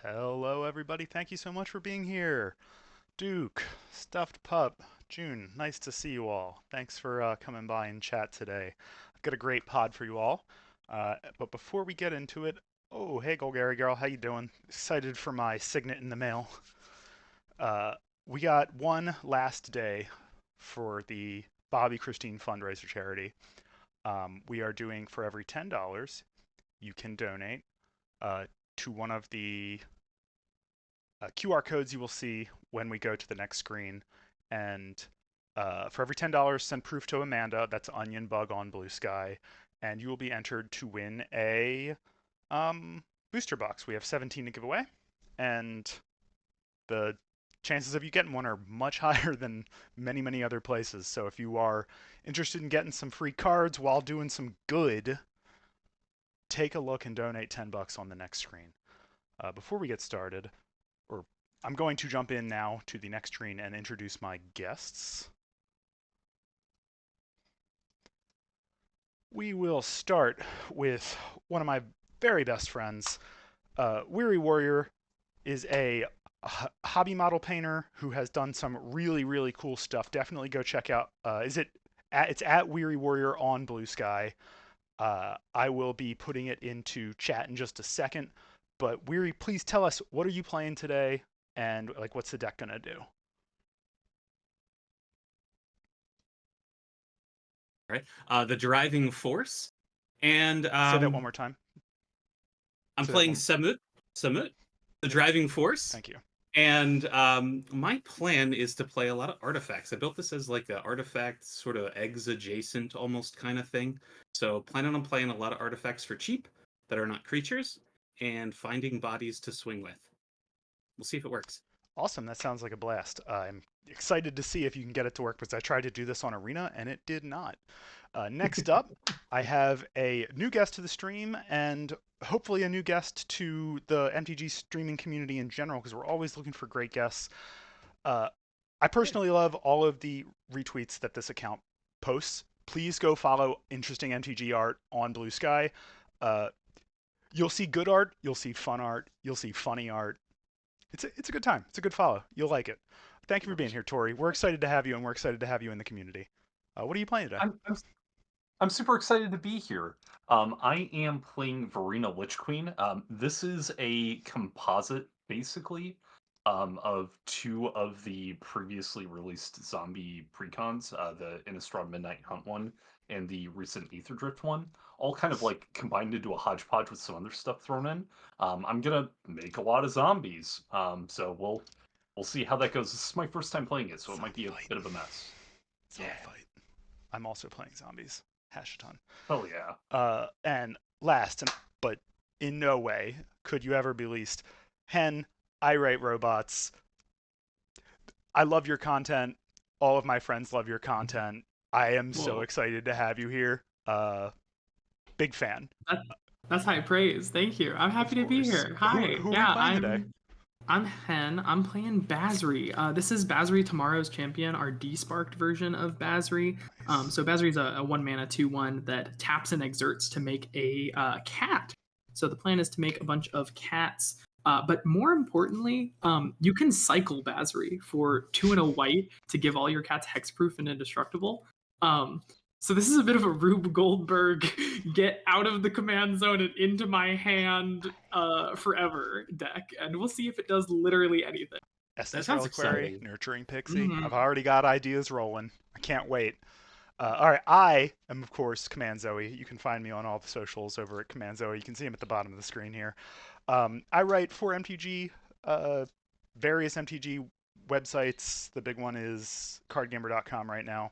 Hello, everybody. Thank you so much for being here. Duke, Stuffed Pup, June, nice to see you all. Thanks for coming by and chat today. I've got a great pod for you all. But before we get into it, oh, hey, Golgari girl, how you doing? Excited for my signet in the mail. Uh, we got one last day for the Bobby Christine fundraiser charity. We are doing for every $10 you can donate uh, to one of the QR codes you will see when we go to the next screen. And for every $10, send proof to Amanda. That's Onion Bug on Blue Sky. And you will be entered to win a booster box. We have 17 to give away. And the chances of you getting one are much higher than many, many other places. So if you are interested in getting some free cards while doing some good, take a look and donate $10 on the next screen. Before we get started, or I'm going to jump in now to the next screen and introduce my guests. We will start with one of my very best friends. Weary Warrior is a hobby model painter who has done some really, really cool stuff. Definitely go check out. It's at Weary Warrior on Blue Sky. I will be putting it into chat in just a second. But Weary, please tell us, what are you playing today, and like what's the deck gonna do? Right. The driving force, and Say that one more time. I'm Say that playing one. Samut, the driving force. Thank you. And my plan is to play a lot of artifacts. I built this as like an artifact sort of eggs adjacent almost kind of thing. So planning on playing a lot of artifacts for cheap that are not creatures and finding bodies to swing with. We'll see if it works. Awesome. That sounds like a blast. I'm excited to see if you can get it to work because I tried to do this on Arena and it did not. Next up, I have a new guest to the stream and hopefully a new guest to the MTG streaming community in general because we're always looking for great guests. Uh, I personally love all of the retweets that this account posts. Please go follow interesting MTG art on Blue Sky. Uh, you'll see good art, you'll see fun art, you'll see funny art. It's a good time. It's a good follow. You'll like it. Thank you for being here, Tori. We're excited to have you, and we're excited to have you in the community. What are you playing today? I'm super excited to be here. I am playing Verena Lich Queen. This is a composite, basically, of two of the previously released zombie precons, the Innistrad Midnight Hunt one and the recent Aether Drift one, all kind of Nice. like combined into a hodgepodge with some other stuff thrown in. I'm gonna make a lot of zombies, so we'll see how that goes. This is my first time playing it, so it might Zombie be a fight. bit of a mess. Zombie fight. I'm also playing zombies. Hash a ton. Oh yeah. And last, but in no way could you ever be least, Hen, I write robots. I love your content. All of my friends love your content. I am so Well, excited to have you here. Big fan. that, that's high praise. Thank you. I'm Of happy to be course. here. Who Hi. who are you Yeah, playing today? I'm Hen. I'm playing Basri. This is Basri Tomorrow's Champion, our desparked version of Basri. Nice. So Basri is a 1 mana 2/1 that taps and exerts to make a cat. So the plan is to make a bunch of cats. But more importantly, you can cycle Basri for 2 and a white to give all your cats hexproof and indestructible. Um, so this is a bit of a Rube Goldberg get out of the command zone and into my hand forever deck, and we'll see if it does literally anything. That Estus sounds Reliquary, exciting. Nurturing Pixie. I've Mhm. already got ideas rolling. I can't wait. All right, I am, of course, Command Zoe. You can find me on all the socials over at Command Zoe. You can see him at the bottom of the screen here. I write for MTG, various MTG websites. The big one is cardgamer.com right now.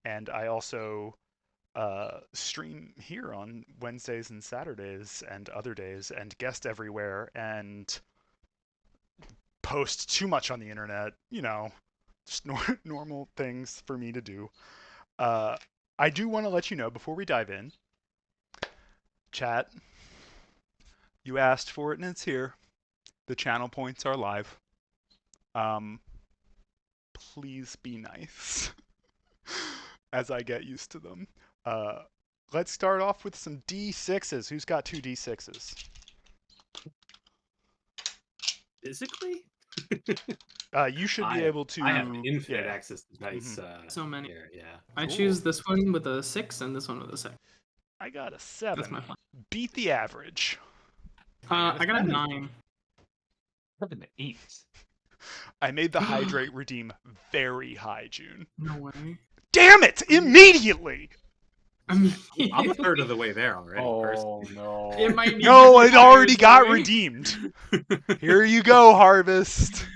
And I also stream here on Wednesdays and Saturdays and other days and guest everywhere and post too much on the internet. Just normal things for me to do. Uh, I do want to let you know before we dive in, chat, you asked for it and it's here. The channel points are live. Um, please be nice as I get used to them. Uh, let's start off with some D6s. Who's got two D6s? physically? You should be able to. I have infinite yeah. access to dice. So many. Here, yeah. I Cool. choose this one with a 6 and this one with a 6. I got a That's 7. my plan. Beat the average. I got a 7. 9. 7 8. I made the hydrate redeem very high, June. No way. Damn it! Immediately! I mean, I'm a third of the way there already. Oh no. it might need No, to be it already higher, got sorry. redeemed. Here you go, Harvest.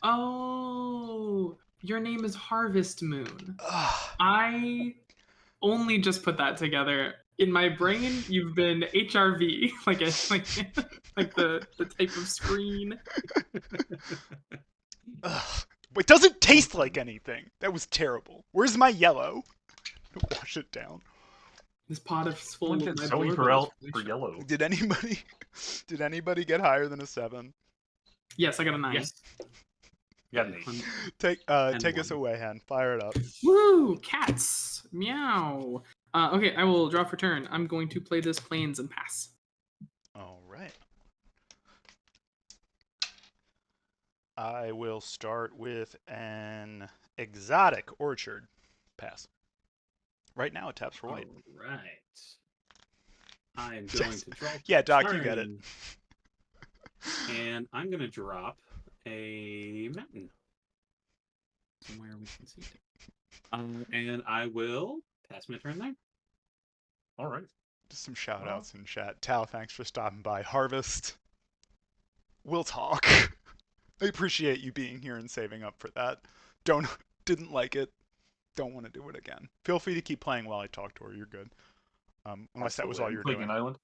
Oh, your name is Harvest Moon. Ugh. I only just put that together. In my brain, you've been HRV, like the type of screen. Ugh. It doesn't taste like anything. That was terrible. Where's my yellow? Wash it down. This pot is full Someone of get my Zoe blueberries. for yellow. Did anybody get higher than a 7? Yes, I got a 9. Yes. Yeah, Nate. Take And us 1. away, Hen. Fire it up. Woo! Cats! Meow! Okay, I will draw for turn. I'm going to play this Plains and pass. All right. I will start with an exotic orchard. Pass. Right now it taps for white. All right. I am going to draw. Yeah, Doc, you get it. And I'm going to drop a mountain somewhere we can see it. And I will pass my turn there. All right. Just some shout outs in chat. Tao, thanks for stopping by. Harvest, we'll talk. I appreciate you being here and saving up for that. Didn't like it. Don't want to do it again. Feel free to keep playing while I talk to her. You're good. Unless that was all you're playing doing. an island.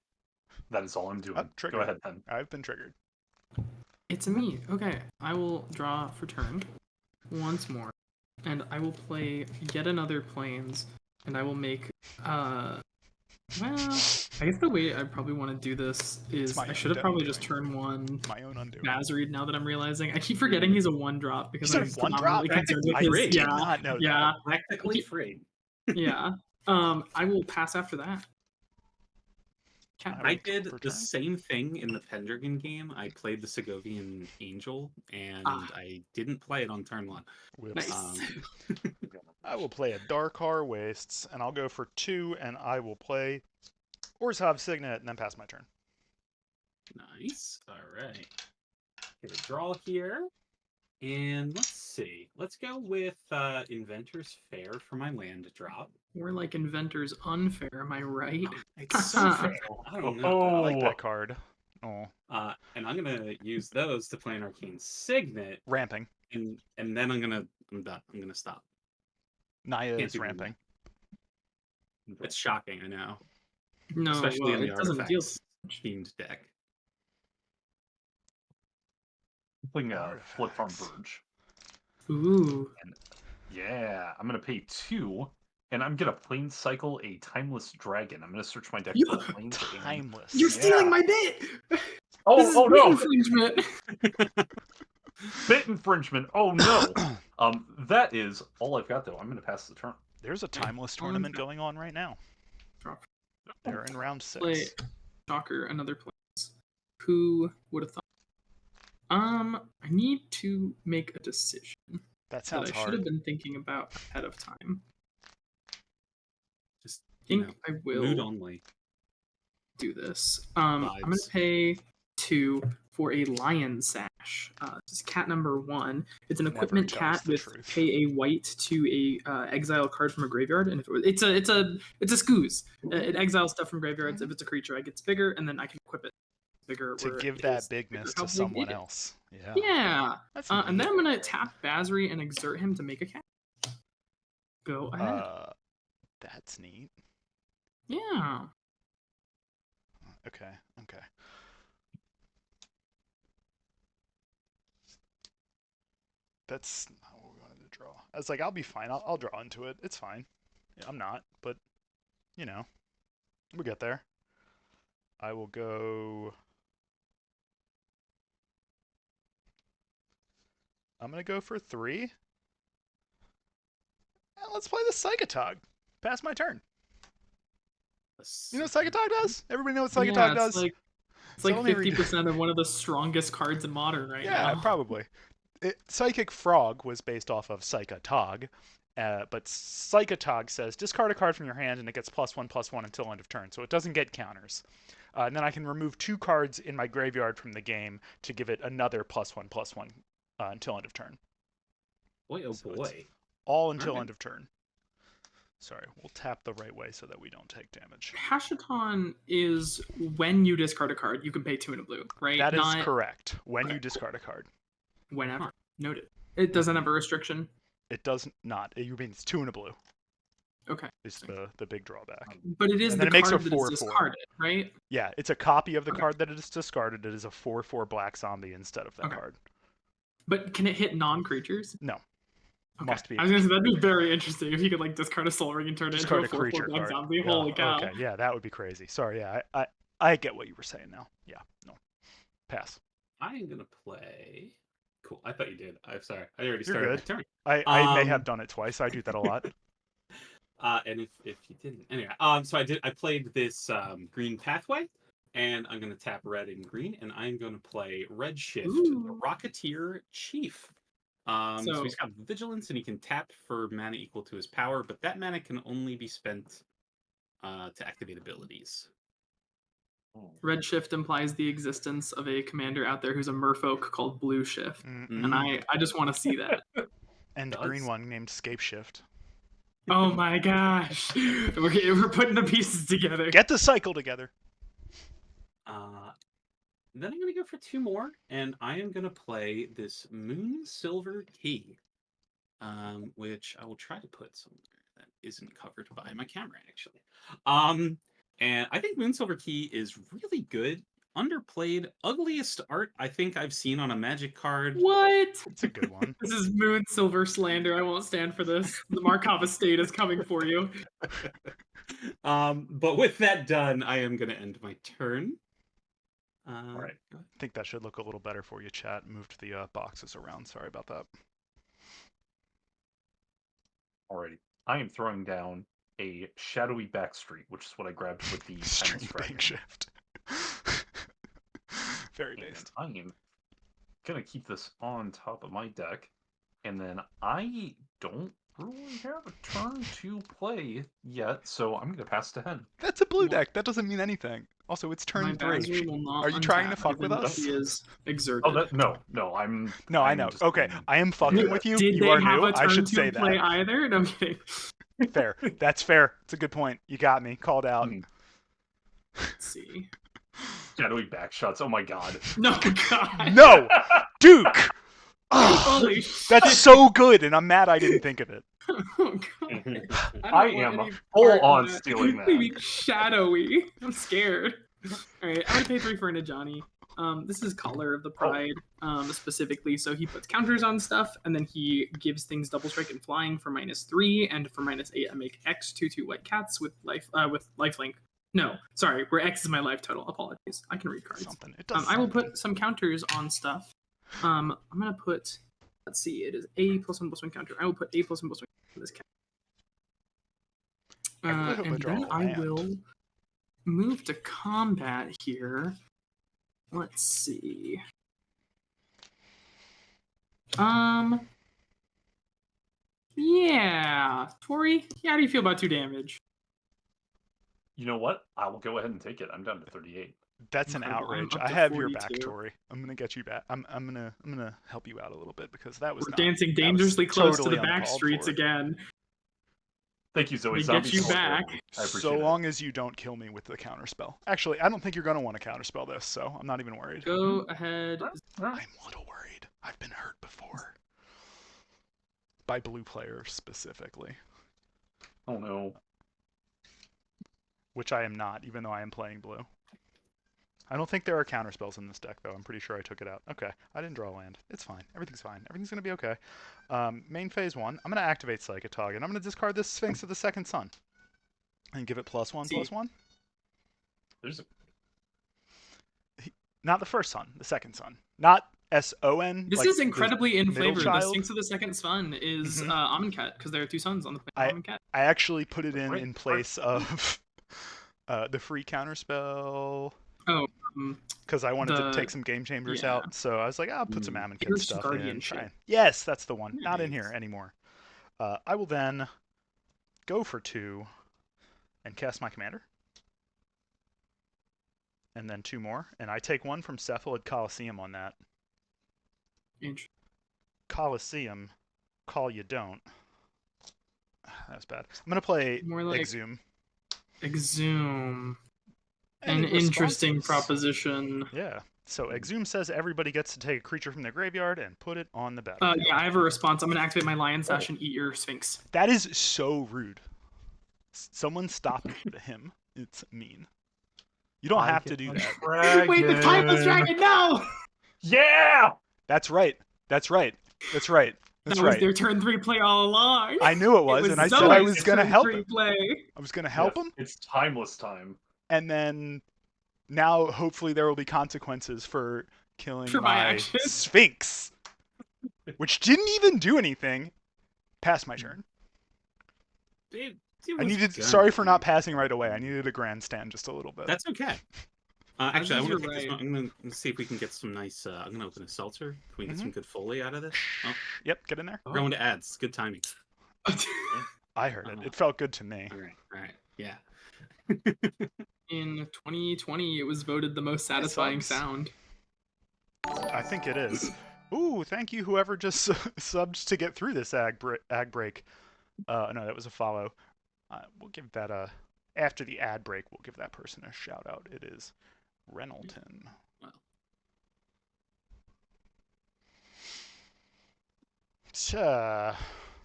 That is all I'm doing. Triggered. Go ahead, Pen. I've been triggered. It's me. Okay, I will draw for turn once more, and I will play yet another Plains, and I will make well, I guess the way I probably want to do this is I should have probably just turned one My own undoing. Nazreed now that I'm realizing. I keep forgetting he's a 1-drop because He's I'm a 1-drop? predominantly concerned with I his did not know yeah, Practically free. yeah. I will pass after that. I did the same thing in the Pendragon game. I played the Segovian Angel, and I didn't play it on turn 1. Nice. I will play a Darkar Wastes, and I'll go for 2, and I will play Orzhov Signet, and then pass my turn. Nice. All right. Get a draw here. And let's see. Let's go with Inventor's Fair for my land drop. We're like Inventor's Unfair, am I right? It's so fair. I don't know. I like that card. Oh. And I'm gonna use those to play an Arcane Signet. Ramping. And then I'm done. I'm gonna stop. Naya is ramping. It's shocking, I know. No, especially in the it doesn't deal artifacts themed deck. I'm playing a Flip Farm Verge. Ooh. And yeah, I'm gonna pay 2, and I'm gonna plane cycle a Timeless Dragon. I'm gonna search my deck for planes. Timeless. You're stealing my bit! Oh bit no! Infringement. Bit infringement. Oh no. That is all I've got though. I'm gonna pass the turn. There's a Timeless tournament going on right now. They're in round 6. Play Shocker, another place. Who would have thought? I need to make a decision That sounds that I should hard. have been thinking about ahead of time. Just I think I mood will only. do this. I'm gonna pay 2 for a Lion Sash. This is cat number 1. It's an equipment cat with pay a white to a exile card from a graveyard, and if it's a scooze. It exiles stuff from graveyards. If it's a creature, I get bigger, and then I can equip it bigger to give that bigness to someone else. Yeah. Yeah. And then I'm gonna tap Basri and exert him to make a cat. Go ahead. That's neat. Yeah. Okay. That's not what we wanted to draw. I was like, I'll be fine. I'll draw into it. It's fine. Yeah, I'm not, but you know, we'll get there. I will go. I'm gonna go for 3. And let's play the Psychotog. Pass my turn. You know what Psychotog does? Everybody know what Psychotog does? It's like So let me 50% of one of the strongest cards in Modern right Yeah, now. probably. Psychic Frog was based off of Psychotog, but Psychotog says discard a card from your hand and it gets +1/+1 until end of turn, so it doesn't get counters. And then I can remove 2 cards in my graveyard from the game to give it another +1/+1 until end of turn. Boy, oh So it's boy. all until Alright. end of turn. Sorry, we'll tap the right way so that we don't take damage. Hashaton is when you discard a card, you can pay 2 and a blue, right? That is Not correct. When Okay. you discard a card. whenever. Noted. It doesn't have a restriction. It does not. It means it's 2 and a blue. Okay. Is the big drawback. But it is And the then it makes card a that is 4/4. discarded, right? Yeah, it's a copy of the Okay. card that it is discarded. It is a 4/4 black zombie instead of that Okay. card. But can it hit non-creatures? No. Okay. Must be. I was gonna say that'd be very interesting if you could like discard a Soul Ring and turn it into Discard a a 4/4 creature black card. zombie. Yeah, Holy cow! Okay, yeah, that would be crazy. Sorry, yeah, I get what you were saying now. Yeah, no. Pass. I am gonna play. Cool. I thought you did. I'm sorry. I already You're started good. my turn. I may have done it twice. I do that a lot. And if you didn't, anyway, so I played this green pathway, and I'm gonna tap red and green, and I'm gonna play Redshift, Ooh. the Rocketeer Chief. So So- he's got vigilance, and he can tap for mana equal to his power, but that mana can only be spent to activate abilities. Redshift implies the existence of a commander out there who's a merfolk called Blue Shift, Mm-mm. and I just want to see that. And Does. green one named Scape Shift. Oh my gosh, we're putting the pieces together. Get the cycle together. Then I'm gonna go for 2 more, and I am gonna play this Moon Silver Key, which I will try to put somewhere that isn't covered by my camera, actually. And I think Moon Silver Key is really good, underplayed, ugliest art I think I've seen on a Magic card. What? It's a good one. This is Moon Silver slander. I won't stand for this. The Markov estate is coming for you. But with that done, I am gonna end my turn. All right. I think that should look a little better for you, chat. Moved the boxes around. Sorry about that. Alrighty. I am throwing down a shadowy backstreet, which is what I grabbed with the String Timeless Bank Dragon. Shift. Very And based. I am gonna keep this on top of my deck, and then I don't really have a turn to play yet, so I'm gonna pass to Hen. That's a blue deck. That doesn't mean anything. Also, it's turn My 3. Bazir will not Are you trying to untap fuck with given us? He is exerted. Oh, no, I'm. No, I I'm know. just Okay, being- I am fucking with you. Did You they are have new. a turn I should to say play that. either? No I'm kidding. Fair. That's fair. It's a good point. You got me. Called out. Mhm. Let's see. Shadowy backshots. Oh my god. No, God. No! Duke! Ugh, Holy that's shit. so good, and I'm mad I didn't think of it. Oh, God. don't I want am any full part in on that. stealing that. Maybe shadowy. I'm scared. All right, I'm gonna pay 3 for an Ajani. This is Color of the Pride, specifically. So he puts counters on stuff, and then he gives things double strike and flying for -3, and for -8, I make X 2/2 white cats with lifelink. No, sorry, where X is my life total. Apologies. I can read cards. Something. It does I will something. put some counters on stuff. I'm gonna put. Let's see. It is a +1/+1 counter. I will put a +1/+1 on this cat. I really hope I And draw then a I land. will move to combat here. Let's see. Yeah, Tori. How do you feel about 2 damage? You know what? I will go ahead and take it. I'm down to 38. That's an Incredible. I'm outrage. up I to have your back, 42. Tori. I'm gonna get you back. I'm gonna help you out a little bit because that was We're not, dancing that was dangerously close totally to the back uncalled streets for. again. Thank you, Zoe. We Zombie get you solidarity. back. I appreciate So it. long as you don't kill me with the counterspell. Actually, I don't think you're gonna want to counterspell this, so I'm not even worried. Go ahead. I'm a little worried. I've been hurt before. By blue players specifically. Oh no. Which I am not, even though I am playing blue. I don't think there are counterspells in this deck, though. I'm pretty sure I took it out. Okay, I didn't draw land. It's fine. Everything's fine. Everything's going to be okay. Main phase 1, I'm going to activate Psychotog, and I'm going to discard this Sphinx of the Second Sun. And give it +1/+1. There's a Not the first sun, the second sun. Not S-O-N. This like is incredibly in middle flavor. The child. Sphinx of the Second Sun is Mhm. Amonkhet, because there are 2 suns on the planet Amonkhet. I actually put it Right, in place of the free counterspell. Oh, because I wanted to The take some game chambers yeah. out. So I was like, I'll put some Amonkhet Fierce stuff in. Try. Guardianship. Yes, that's the one. Not in Nice. here anymore. I will then go for 2 and cast my commander. And then 2 more. And I take 1 from Cephalid Coliseum on that. Interesting. Coliseum, call you don't. That's bad. I'm going to play More like Exhume. Exhume. Any An interesting responses? proposition. Yeah. So Exhume says everybody gets to take a creature from their graveyard and put it on the battlefield. Yeah, I have a response. I'm going to activate my Lion Sash and eat your Sphinx. That is so rude. Someone stop him. It's mean. You don't have to do that. Wait, the Timeless Dragon, no! Yeah! That's right. That's right. That's right. That's That was right. their turn 3 play all along. I knew it was, and I said I was going to help him. Play. I was going to help Yes, him, It's timeless time. and then now hopefully there will be consequences for killing For my my actions. Sphinx, which didn't even do anything. Past my turn. It I was needed. gonna Sorry for not be- passing right away. I needed a grandstand just a little bit. That's okay. Actually, I think want to you're take this right. one. I'm gonna see if we can get some nice. I'm gonna open a seltzer. Can we get some good foley out of this? Oh, Yep, get in there. we're going to ads. Good timing. I heard it. It felt good to me. All right. Yeah. In 2020, it was voted the most satisfying subs. sound. I think it is. Ooh, thank you, whoever just subbed to get through this ag break. No, that was a follow. We'll give that after the ad break. We'll give that person a shout out. It is Reynolton. Wow.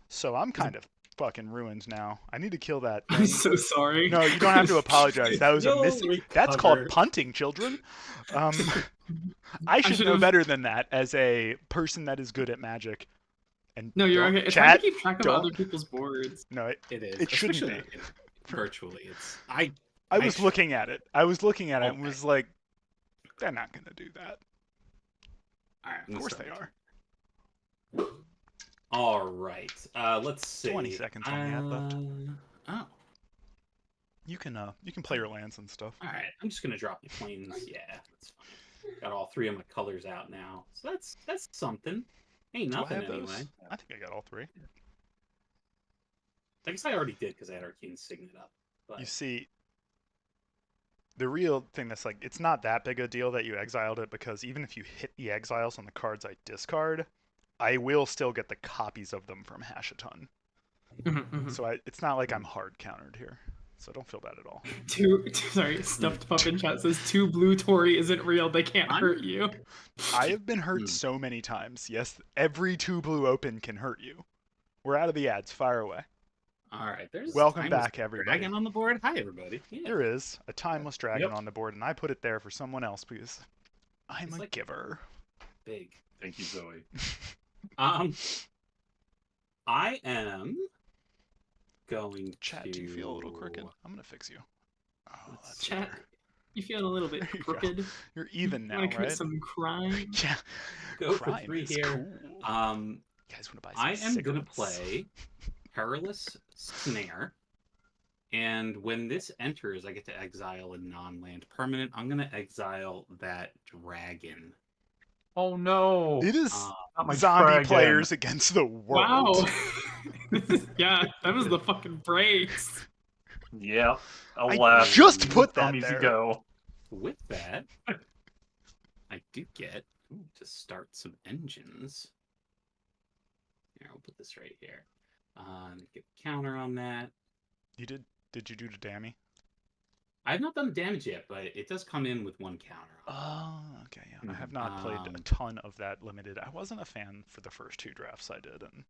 So I'm kind of fucking ruined now. I need to kill that I'm thing. so sorry. No, you don't have to apologize. That was a You'll miss. That's called recover. punting, children. I should know should've- better than that as a person that is good at Magic. And No, you're don't- okay. It's hard chat. to keep track of don't- other people's boards. No, It is. It shouldn't especially be. virtually. It's I I was sh- looking at it. I was looking at it and Okay. was like, they're not gonna do that. all right. I'm Of gonna course start. they are. All right. Let's see. 20 seconds on the ad left. Oh. You can play your lands and stuff. All right. I'm just gonna drop the planes. Yeah, that's fine. Got all 3 of my colors out now, so that's something. Ain't Do I nothing have those? anyway. I think I got all 3. I guess I already did because I had Arcane Signet up. But You see, the real thing that's like, it's not that big a deal that you exiled it, because even if you hit the exiles on the cards I discard, I will still get the copies of them from Hashaton. So it's not like I'm hard countered here. So don't feel bad at all. Sorry, Stuffed Pup in chat says 2 blue Tory isn't real. They can't hurt you. I have been hurt so many times. Yes, every 2 blue open can hurt you. We're out of the ads. Fire away. all right. There's Welcome Timeless back, everybody. Dragon on the board. Hi, everybody. Yeah. There is a timeless dragon Yep. on the board, and I put it there for someone else because I'm It's a like- giver. Big. Thank you, Zoe. I am going Chat, to. do you feel a little crooked? I'm gonna fix you. Oh, Let's that's Chat, better. you feeling a little bit There you go. crooked? You're even now, Want to commit right? some crime? Yeah. Go for Crime 3 is here. cool. You guys want to buy some I am gonna cigarettes? play Perilous Snare, and when this enters, I get to exile a non-land permanent. I'm gonna exile that dragon. Oh no! It is Not my zombie dragon. players against the world. Wow. Yeah, that was the fucking breaks. Yeah. I Alas, just put that zombies there. go. With that, I do get to start some engines. Here, I'll put this right here. Get a counter on that. You did? Did you do the dammy? I have not done damage yet, but it does come in with 1 counter. Oh, okay. Yeah. I have not played a Um, ton of that limited. I wasn't a fan for the first 2 drafts I did, and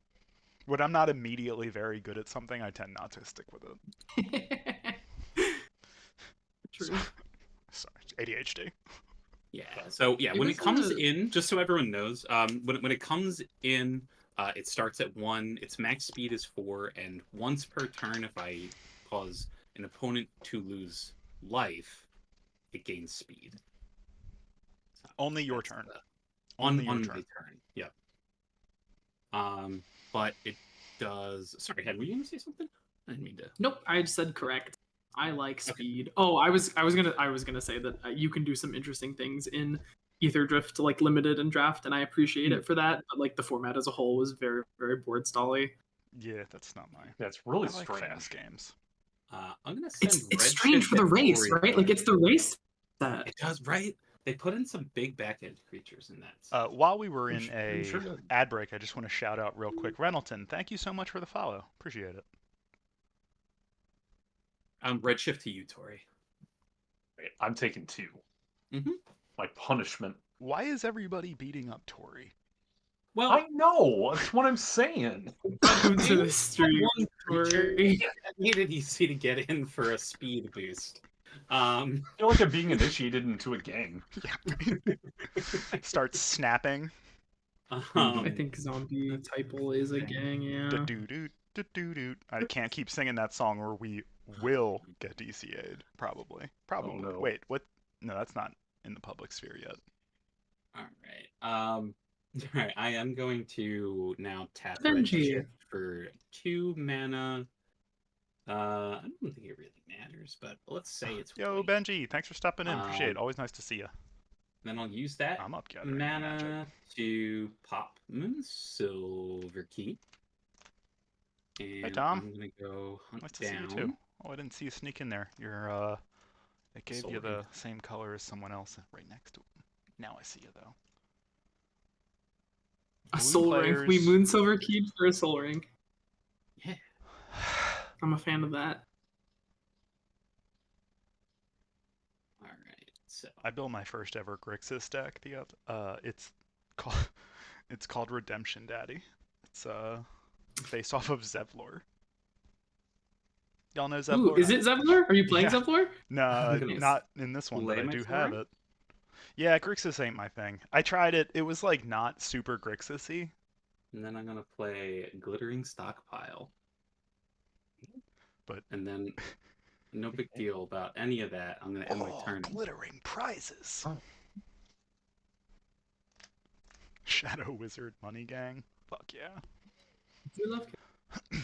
when I'm not immediately very good at something, I tend not to stick with it. True. Sorry, ADHD. Yeah. So yeah, It when was it comes a- in, just so everyone knows, when it comes in, it starts at 1. Its max speed is 4, and once per turn, if I cause an opponent to lose life, it gains speed. So Only your that's turn. on Only your my turn. turn. Yep. But it does. Sorry, Head, were you gonna say something? I didn't mean to. Nope, I said correct. I like speed. Oh, I was gonna say that you can do some interesting things in Ether Drift, like limited and draft, and I appreciate it for that. But like the format as a whole was very very board stally. Yeah, that's not my. That's really I like strange. fast games. I'm gonna send It's Redshift strange for the and race, Tori right? Like it's the race that It does, right? They put in some big back end creatures in that. While we were They in they sure a did. ad break, I just want to shout out real quick, Renelton. Thank you so much for the follow. Appreciate it. Redshift to you, Tori. Wait, I'm taking 2. Mm-hmm. My punishment. Why is everybody beating up Tori? Well, I know. That's what I'm saying. welcome to the stream. one creature Tori. that made it easy to get in for a speed boost. I feel like I'm being initiated into a gang. Starts snapping. I think zombie typal is a gang, yeah. Do-do-do-do-do-do. I can't keep singing that song or we will get DCA'd. Probably. Probably. no. Wait, what? No, that's not in the public sphere yet. all right. All right. I am going to now tap Benji. Redshift for 2 mana. I don't think it really matters, but let's say it's Yo, white. Benji, thanks for stopping in. Appreciate it. Um, Always nice to see you. Then I'll use that I'm up gathering mana magic. to pop Moonsilver Key. And Tom. I'm gonna go hunt Nice to down. see you too. Oh, I didn't see you sneak in there. You're it gave you Soul the Ring. same color as someone else right next to him. Now I see you though. A Blue soul ring. We players- moon silver keyed for a soul ring. Yeah. I'm a fan of that. All right. So I built my first ever Grixis deck. It's called Redemption Daddy. It's based off of Zevlor. Y'all know Zevlor? Ooh, is it Zevlor? Are you playing Yeah. Zevlor? No, I'm gonna not in this one, but lay I my do soul have ring? it. Yeah, Grixis ain't my thing. I tried it. It was like not super Grixis-y. and then I'm gonna play Glittering Stockpile. But And then no big deal about any of that. I'm gonna end my turn. glittering prizes. Oh. Shadow Wizard Money Gang. Fuck yeah. We love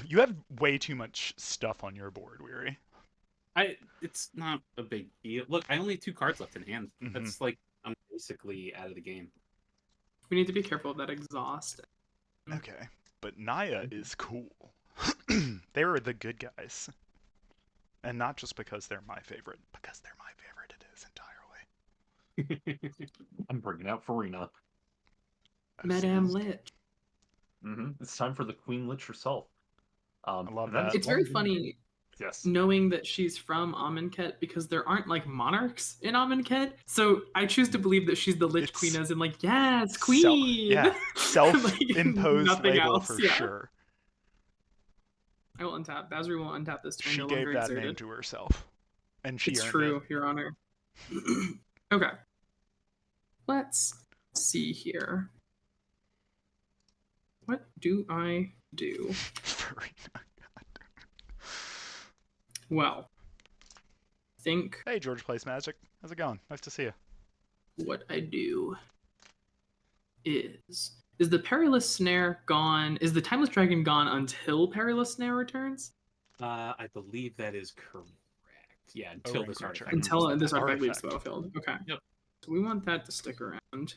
You have way too much stuff on your board, Weary. It's not a big deal. Look, I only have 2 cards left in hand. Mhm. That's like I'm basically out of the game. We need to be careful of that exhaust. Okay. But Naya is cool. They were the good guys. And not just because they're my favorite, because they're my favorite it is entirely. I'm bringing out Farina. Madame Lich. It's time for the Queen Lich herself. I love that that. is It's very one- funny Yes. knowing that she's from Amonkhet because there aren't like monarchs in Amonkhet. So I choose to believe that she's the Lich It's Queen, as in like, yes, queen. yeah, Like, self-imposed nothing label else, for yeah. sure. I will untap. Basri will untap this turn. She No gave longer that exerted. name to herself, and she It's earned true, it. Your Honor. Okay. Let's see here. What do I do? Farina. Well, I think Hey, George Plays Magic. How's it going? Nice to see you. what I do is the Perilous Snare gone? Is the Timeless Dragon gone until Perilous Snare returns? I believe that is correct. Yeah, until ring this creature. artifact. Until this artifact leaves the Artifact. battlefield. Okay. Yep. So we want that to stick around.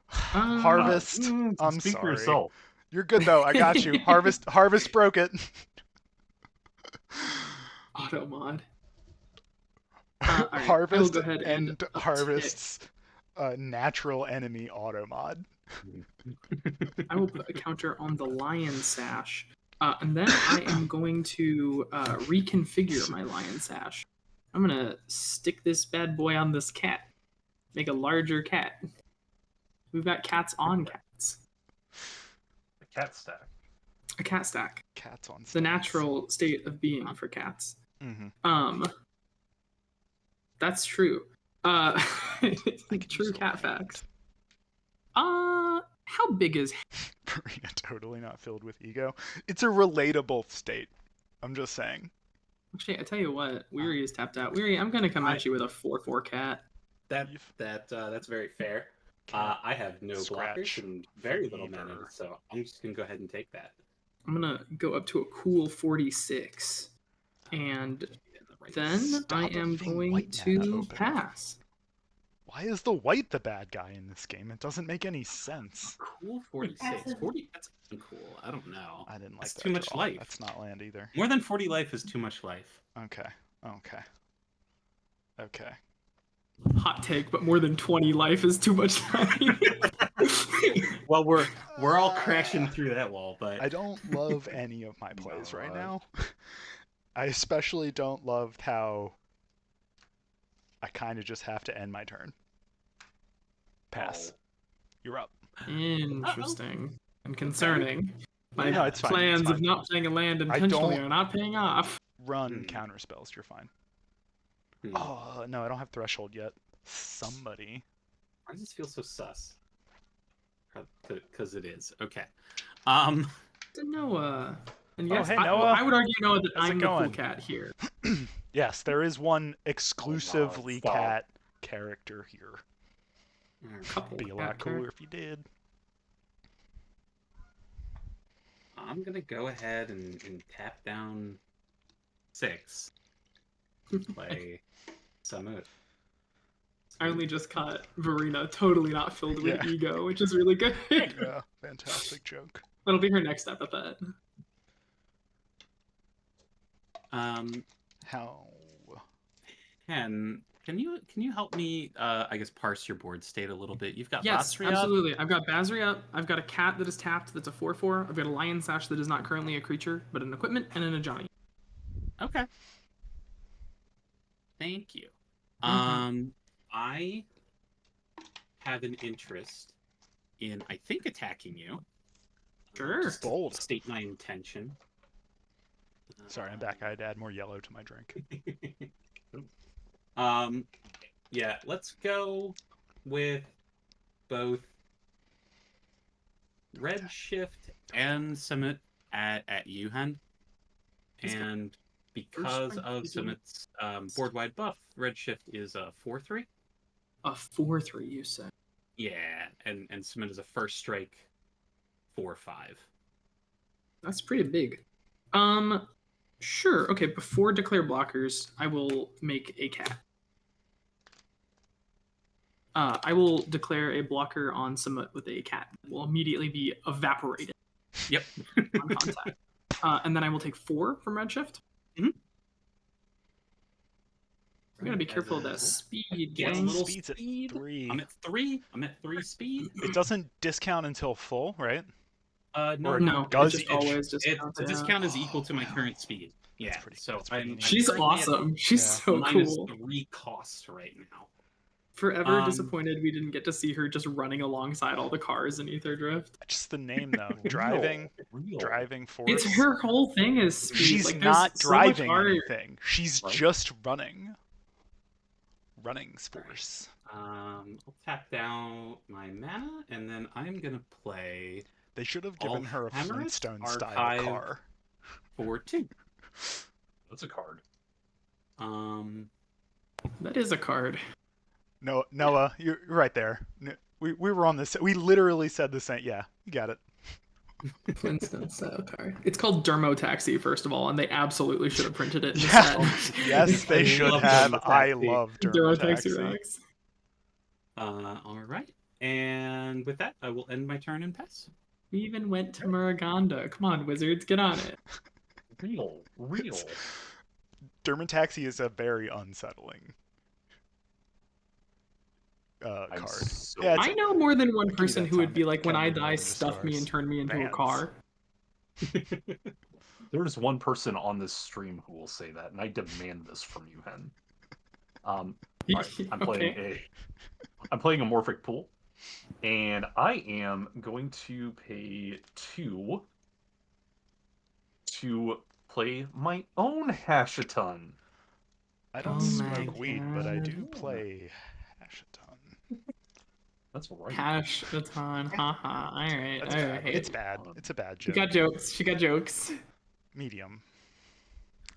Harvest. I'm Speak for sorry. yourself. You're good though. I got you. Harvest broke it. Auto mod. All right, I will Harvest go ahead and and Harvest's natural enemy auto mod. I will put a counter on the Lion Sash. And then I am going to reconfigure my Lion Sash. I'm going to stick this bad boy on this cat. Make a larger cat. We've got cats on cats. The cat stack. A cat stack. Cats on. The natural state of being for cats. Mm-hmm. That's true. True cat facts. How big is Farina totally not filled with ego. It's a relatable state. I'm just saying. Actually, I tell you what, Weary is tapped out. Weary, I'm gonna come at you with a 4/4 cat. That's very fair. Cat. I have no Scratch blockers and very little fever. mana, so I'm just gonna go ahead and take that. I'm gonna go up to a cool 46, and right. Then Stop I am leaving going white mana to open. pass. Why is the white the bad guy in this game? It doesn't make any sense. Cool 46. 40. That's cool. I don't know. I didn't like That's that too much draw. life. That's not land either. More than 40 life is too much life. Okay. Okay. Okay. Hot take, but more than 20 life is too much time. Well, we're all crashing through that wall, but I don't love any of my plays right now. I especially don't love how I kind of just have to end my turn. Pass. You're up. Interesting and concerning. My No, it's fine, it's plans of fine. not playing a land intentionally don't- are not paying off. Run counter spells. You're fine. Hmm. Oh, no, I don't have threshold yet. Somebody. Why does this feel so sus? Because it is. Okay. To Noah. And Oh, yes, hey, I, Noah. I would argue, Noah, that How's it I'm the cool going? cat here. Yes, there is one exclusively stop. cat character here. Couple Be a cat lot cooler if you did. I'm gonna go ahead and tap down 6. Play Samut. I only just caught Verena totally not filled with Yeah. ego, which is really good. Yeah, fantastic joke. That'll be her next step, I bet. How? Can you help me? I guess parse your board state a little bit. You've got Yes, Basri up. absolutely. I've got Basri up. I've got a cat that is tapped that's a 4/4. I've got a Lion Sash that is not currently a creature, but an equipment, and an Ajani. Okay. Thank you. Mhm. I have an interest in, I think, attacking you. Sure. Just to Bold. state my intention. Sorry, I'm back. I had to add more yellow to my drink. Yeah, let's go with both Redshift and Summit at Yuhan. And because of Summit's board-wide buff, Redshift is a 4/3. A 4/3, you said. Yeah, and Summit is a first strike 4/5. That's pretty big. Sure. Okay, before declare blockers, I will make a cat. I will declare a blocker on Summit with a cat. It will immediately be evaporated Yep. on contact. And then I will take 4 from Redshift. Mhm. I'm gonna be As careful of a- that speed, Yeah, gang. little Speed's at speed. 3. I'm at 3. I'm at 3 speed. It doesn't discount until full, right? No, Or No, does it just it- always just It, counts, the yeah. discount is equal to my Wow. current speed. Yeah, pretty- so that's pretty I'm neat. She's currently at awesome. She's Yeah. so minus cool. 3 cost right now. Forever Um, disappointed we didn't get to see her just running alongside all the cars in Ether Drift. Just the name, though. Driving force. It's her whole thing is speed. She's like, there's not so much driving art. anything. She's Right. just running. Running force. I'll tap down my mana, and then I'm gonna play They should have given her a Alchemist Flintstone style Archive. car. for 2. That's a card. That is a card. No, Noah, you're right there. We were on this. We literally said the same. Yeah, you got it. Flintstone style card. It's called Dermotaxi, first of all, and they absolutely should have printed it in the Yeah. set. Yes, they I should love have. Dermotaxi. I love Dermotaxi Dermotaxi. rocks. All right. And with that, I will end my turn and pass. We even went to Muraganda. Come on, wizards, get on it. Real. Dermotaxi is a very unsettling I'm card. so Yeah, it's- I know more than one me person that who would time be it like, when can I be die, one stuff me stars. and turn me into a Vans. car. There's one person on this stream who will say that, and I demand this from you, Hen. Alright, I'm playing a Morphic Pool, and I am going to pay 2 to play my own Hashaton. I don't Oh my smoke weed, but I do God. play Hashaton. That's right. Hash a ton. Haha. Alright, That's bad. alright. It's bad. It's a bad She joke. got jokes. She got jokes. Medium.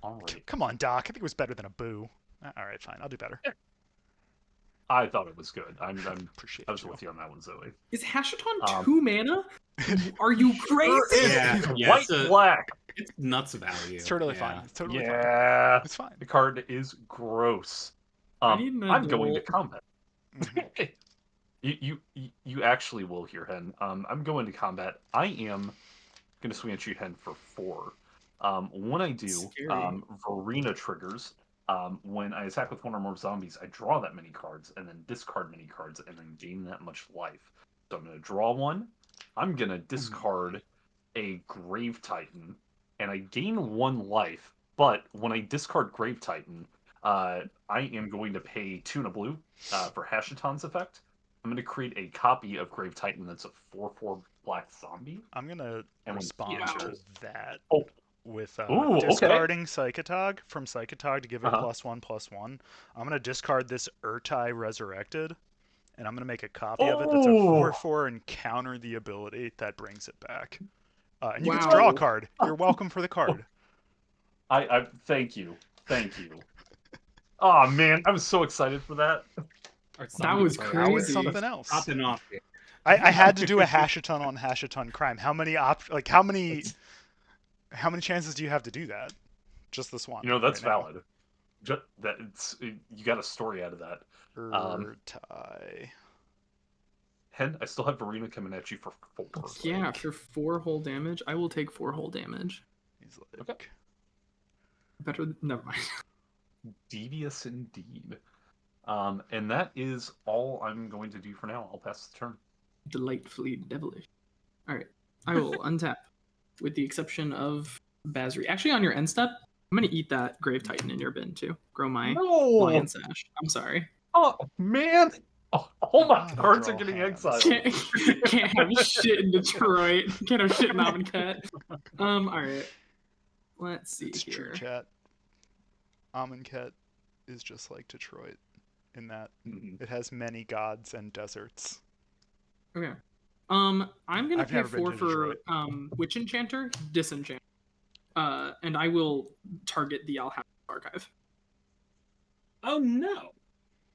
Alright. Come on, Doc. I think it was better than a boo. All right, fine. I'll do better. I thought it was good. I Appreciate was you. with you on that one, Zoe. Is Hashaton Um, 2 mana? Are you crazy? Yeah, White it's a- black. It's nuts value. It's totally yeah. fine. It's totally fine. Yeah, It's fine. the card is gross. I need an I'm going to adult. combat. Mhm. You actually will hear Hen. I'm going to combat. I am going to swing at you, Hen, for 4. When I do, Scary. Verena triggers. When I attack with one or more zombies, I draw that many cards and then discard many cards and then gain that much life. So I'm going to draw one. I'm going to discard a Grave Titan, and I gain 1 life. But when I discard Grave Titan, I am going to pay 2 and a blue for Hashaton's effect. I'm going to create a copy of Grave Titan that's a 4/4 black zombie. I'm gonna And when he respond to enters, that oh, with ooh, okay. discarding Psychotog from Psychotog to give it Uh-huh. +1/+1. I'm gonna discard this Urtai Resurrected, and I'm gonna make a copy of it that's a Oh, 4/4 and counter the ability that brings it back. And you get to what? draw a Wow. card. You're welcome for the card. I thank you, thank you. Oh man, I was so excited for that. Our That zombie was player Now it's crazy. something else. popping off here. I had to do a Hashaton on Hashaton crime. How many how many chances do you have to do that? Just this one. That's right now. valid. You got a story out of that. Urtai. Hen, I still have Verena coming at you for 4. Yeah, for 4 whole damage, I will take 4 whole damage. He's like, Okay. Never mind. Devious indeed. And that is all I'm going to do for now. I'll pass the turn. Delightfully devilish. All right, I will untap, with the exception of Basri. Actually, on your end step, I'm gonna eat that Grave Titan in your bin too. Grow my No! Lion Sash. I'm sorry. Oh man! Oh, all my Gotta cards are draw getting hands. exiled. Can't have shit in Detroit. Can't have shit in Amonkhet. All right. Let's see It's true, here. chat. Amonkhet is just like Detroit in that it has many gods and deserts. Okay. I'm gonna I've pay never been 4 to for Detroit. Witch Enchanter, Disenchant. And I will target the Alhambra archive. Oh no!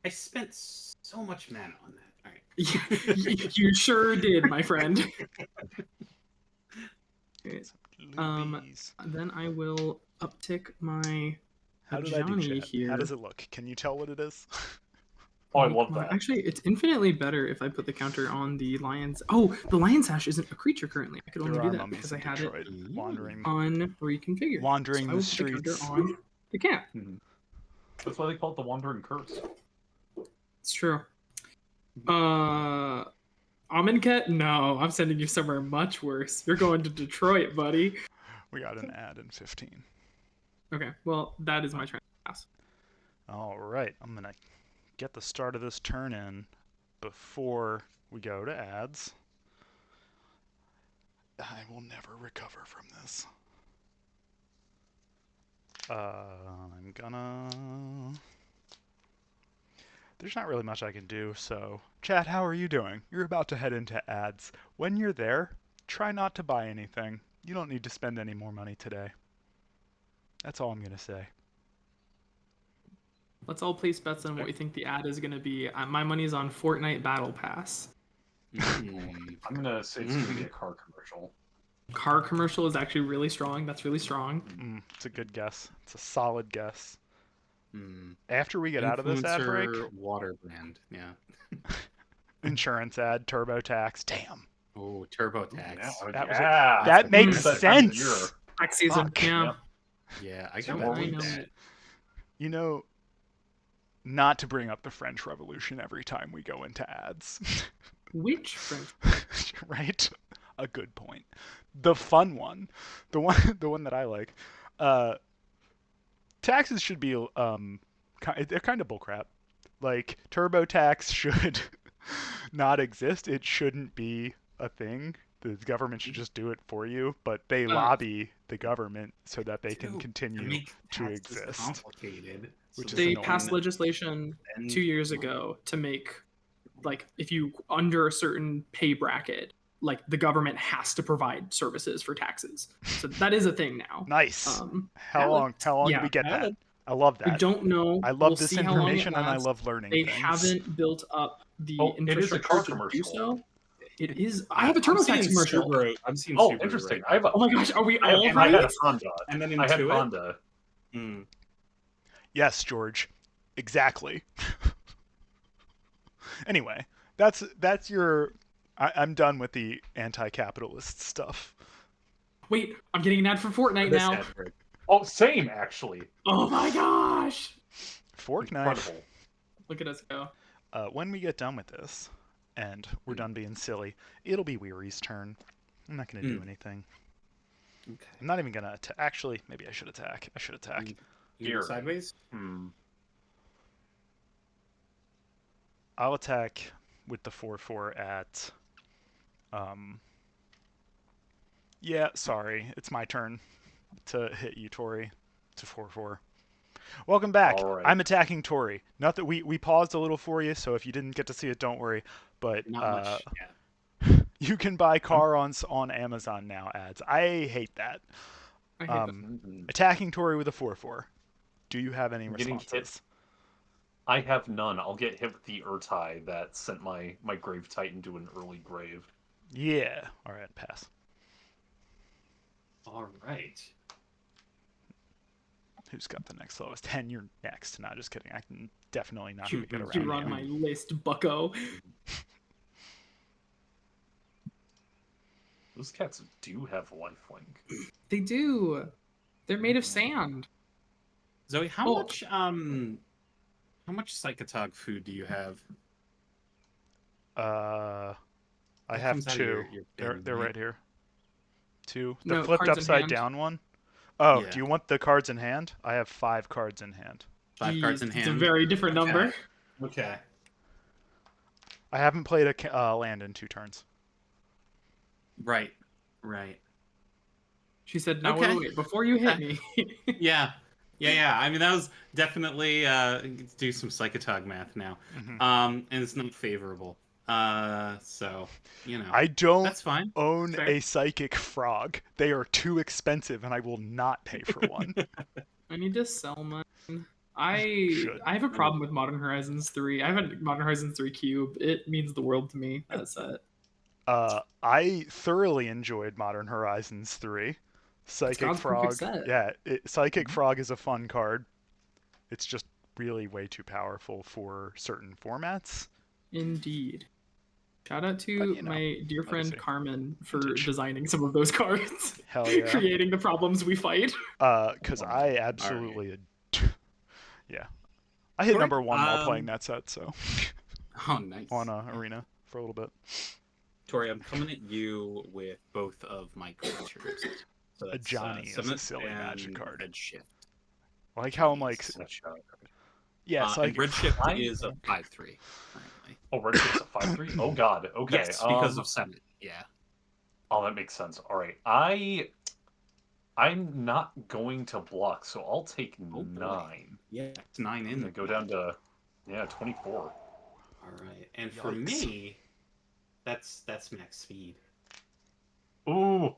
I spent so much mana on that. All right. You sure did, my friend. Okay. Loobies. Then I will uptick my How did I do, Johnny chat? here. How does it look? Can you tell what it is? Oh, I Make love my- that. Actually, it's infinitely better if I put the counter on the Lion's. Oh, the Lion's Sash isn't a creature currently. I could only There do are that mummies because I in had Detroit, it wandering unreconfigured. wandering So I the will put the streets. counter on the cat. That's why they call it the Wandering Curse. It's true. Amonkhet? No, I'm sending you somewhere much worse. You're going to Detroit, buddy. We got an ad in 15. Okay, well, that is my turn. Pass. All right, I'm gonna get the start of this turn in before we go to ads. I will never recover from this. I'm gonna... There's not really much I can do, so... Chat, how are you doing? You're about to head into ads. When you're there, try not to buy anything. You don't need to spend any more money today. That's all I'm gonna say. Let's all place bets on what we think the ad is going to be. My money's on Fortnite Battle Pass. Mm. I'm gonna say it's gonna be a car commercial. Car commercial is actually really strong. That's really strong. It's a good guess. It's a solid guess. Mm. After we get out of this ad break, Influencer water brand. Yeah. insurance ad, TurboTax. Damn. Oh, TurboTax. That was Yeah, That makes It's that time of sense. year. Next season. Fuck. Yeah. Yeah, I So got more that. weeks. You know, not to bring up the French Revolution every time we go into ads. Which French? Right? A good point. The fun one. The one that I like. Taxes should be they're kind of bullcrap. Like TurboTax should not exist. It shouldn't be a thing. The government should just do it for you, but they lobby the government so that they can continue to exist. Complicated. Which is They annoying. passed legislation 2 years ago to make, like, if you under a certain pay bracket, like the government has to provide services for taxes. So that is a thing now. Nice. How valid. long Yeah, do we get that? valid. I love I that. don't know. I love We'll this see how long it information and I lasts. love learning They things. haven't built up the Oh, it is a car infrastructure to do commercial. so. It is. I have a TurboTax seeing commercial. Subaru. I'm seeing Oh, Subaru interesting. right now. Oh my gosh, are we I all had right? Honda. And then I had Intuit. Honda. Mm. Yes, George. Exactly. Anyway, that's your. I'm done with the anti-capitalist stuff. Wait, I'm getting an ad for Fortnite This now. ad break. Oh, same actually. Oh my gosh! Fork knife. Incredible. Look at us go. When we get done with this, and we're done being silly, it'll be Weary's turn. I'm not gonna do anything. Okay. I'm not even gonna actually. Maybe I should attack. I should attack. You go sideways? I'll attack with the 4/4 at. Yeah, sorry. It's my turn to hit you, Tori. It's a 4/4. Welcome back. All right. I'm attacking Tori. Not that we paused a little for you, so if you didn't get to see it, don't worry. But Not much. Yeah. you can buy car on Amazon now ads. I hate that. I hate that. Attacking Tori with a 4/4. Do you have any Getting hit. responses? I have none. I'll get hit with the Urtai that sent my Grave Titan to an early grave. Yeah. All right, pass. All right. Who's got the next lowest? 10, you're next. Not just kidding. I can definitely not You, get around you're on you. my list, bucko. Those cats do have lifelink. They do. They're made of sand. Zoe, how much Psychotog food do you have? I That have comes out of 2. your They're bin, right? right here. 2. The No, flipped cards in upside hand. down one. Oh, Yeah. do you want the cards in hand? I have 5 cards in hand. 5 cards in Jeez, hand. It's a very different Okay. number. Okay. I haven't played a land in 2 turns. Right. Right. She said, "No, Okay. wait, before you hit me." Yeah. Yeah. I mean, that was definitely do some Psychotog math now. And it's not favorable. So, I don't that's fine. own Fair. a psychic frog. They are too expensive, and I will not pay for one. I need to sell mine. Should. I have a problem with Modern Horizons 3. I have a Modern Horizons 3 cube. It means the world to me. That set. I thoroughly enjoyed Modern Horizons 3. Psychic God's perfect Frog. set. Yeah, Psychic Frog is a fun card. It's just really way too powerful for certain formats. Indeed. Shout out to my dear friend obviously. Carmen for Vintage. designing some of those cards. Hell yeah. Creating the problems we fight. Because I absolutely, yeah, I hit Tori, number 1 while playing that set, so Oh, nice. on Arena for a little bit. Tori, I'm coming at you with both of my creatures. So that's, Johnny is a Summit silly magic and card. Redshift. I like how I'm like, yeah, And Redshift I- is a 5/3 currently. Oh, Redshift's a 5/3? Oh god, okay. Yes, because of Summit. Yeah. Oh, that makes sense. Alright. I'm not going to block, so I'll take Oh, boy. 9. Yeah, it's 9 in And there. go down to 24. All right, and for Yikes. me, that's max speed. Ooh,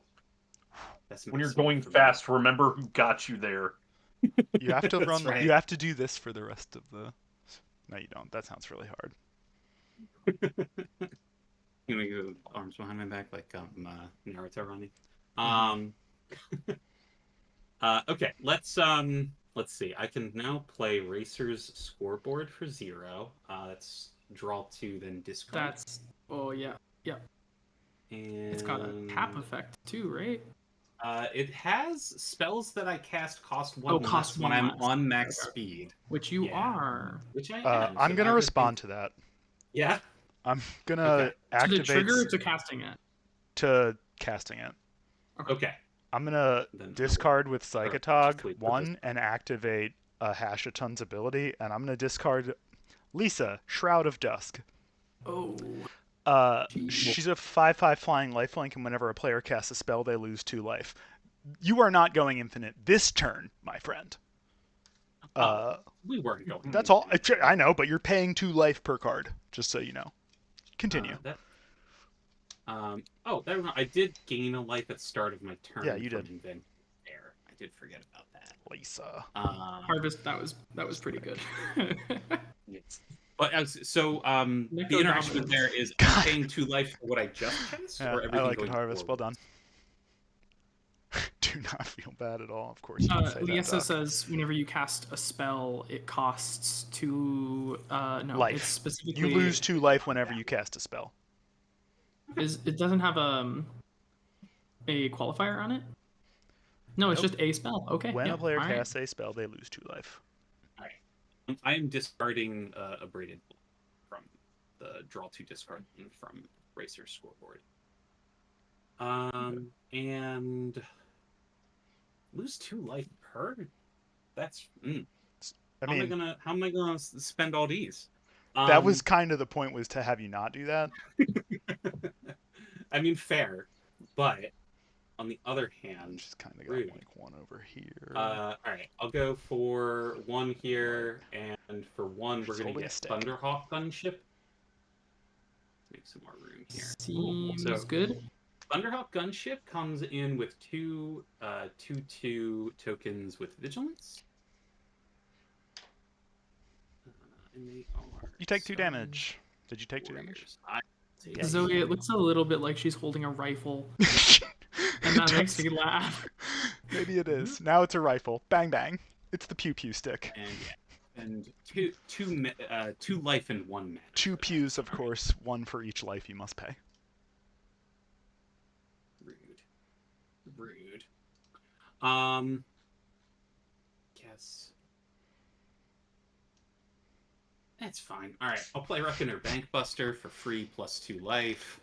That's when max you're speed going for me. fast, remember who got you there. you have to That's run. right. You have to do this for the rest of the. No, you don't. That sounds really hard. You know, you go arms behind my back like Naruto running. Okay, let's see. I can now play Racer's Scoreboard for 0. That's draw 2, then discard. Oh yeah. And It's got a tap effect too, right? It has spells that I cast cost 1 less cost when 1 I'm less. on max speed. Which you Yeah. are. Which I am. I'm so gonna that would respond be- to that. Yeah. I'm gonna Okay. To the activate trigger or to casting it? to casting it. Okay. I'm gonna Then discard with just wait Psychotog for 1 and activate a Hashaton's ability, and I'm gonna discard Lisa, Shroud of Dusk. Oh. She's a 5/5 flying lifelink, and whenever a player casts a spell, they lose 2 life. You are not going infinite this turn, my friend. we weren't going. That's all. I know, but you're paying 2 life per card, just so you know. Continue. I did gain a life at the start of my turn. Yeah, you from did. Invent Air. I did forget about that. Lisa. Harvest, that was pretty good. But the Necro interaction dominance. there is God. I'm paying 2 life for what I just cast, Yeah, or I everything like it, going Harvest. Well forward? done. Do not feel bad at all. Of course you would say that, Liesa Doc. says whenever you cast a spell, it costs 2. No, Life. it's specifically. You lose 2 life whenever you cast a spell. It doesn't have a qualifier on it? No, it's Nope. just a spell. Okay. When yeah, a player all right. casts a spell, they lose 2 life. I am discarding a braided Bull from the draw 2 discard from Racer's scoreboard. And lose 2 life per. That's I how mean, am I gonna spend all these? that was kind of the point, was to have you not do that. I mean, fair, but on the other hand, Just kind of got rude. like 1 over here. All right, I'll go for 1 here, and for 1 we're It's gonna only a get stick. Thunderhawk Gunship. Make some more room here. Seems So- good. Thunderhawk Gunship comes in with 2/2 tokens with Vigilance. And they are You take 2 Stone damage. Did you take 2 damage? Warriors. I take Yeah, Zoe, it looks a little bit like she's holding a rifle, and that makes me laugh. Maybe it is. Now it's a rifle. Bang bang. It's the pew pew stick. and two life and 1 magic. 2 for that. pews, of All right. course. 1 for each life you must pay. Rude. Guess that's fine. All right, I'll play Reckoner Bankbuster for free plus 2 life.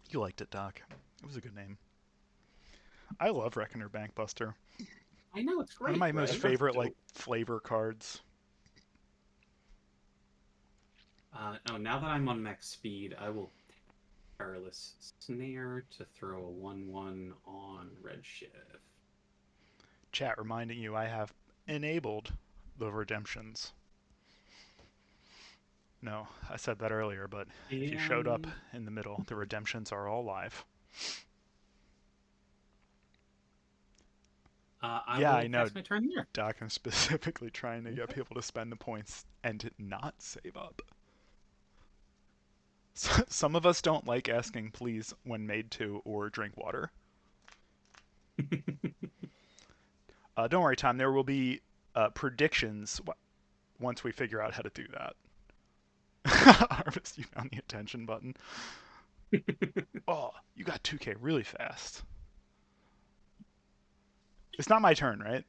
You liked it, Doc. It was a good name. I love Reckoner Bankbuster. I know it's great. One of my most right? favorite like flavor cards. Now that I'm on max speed, I will Perilous Snare to throw a 1/1 on Redshift. Chat reminding you I have enabled the redemptions. No, I said that earlier, but if you showed up in the middle, the redemptions are all live. I know. Pass my turn here. Doc, I'm specifically trying to get people to spend the points and to not save up. Some of us don't like asking please when made to or drink water. Don't worry, Tom. There will be predictions once we figure out how to do that. Harvest, you found the attention button. Oh, you got 2K really fast. It's not my turn, right?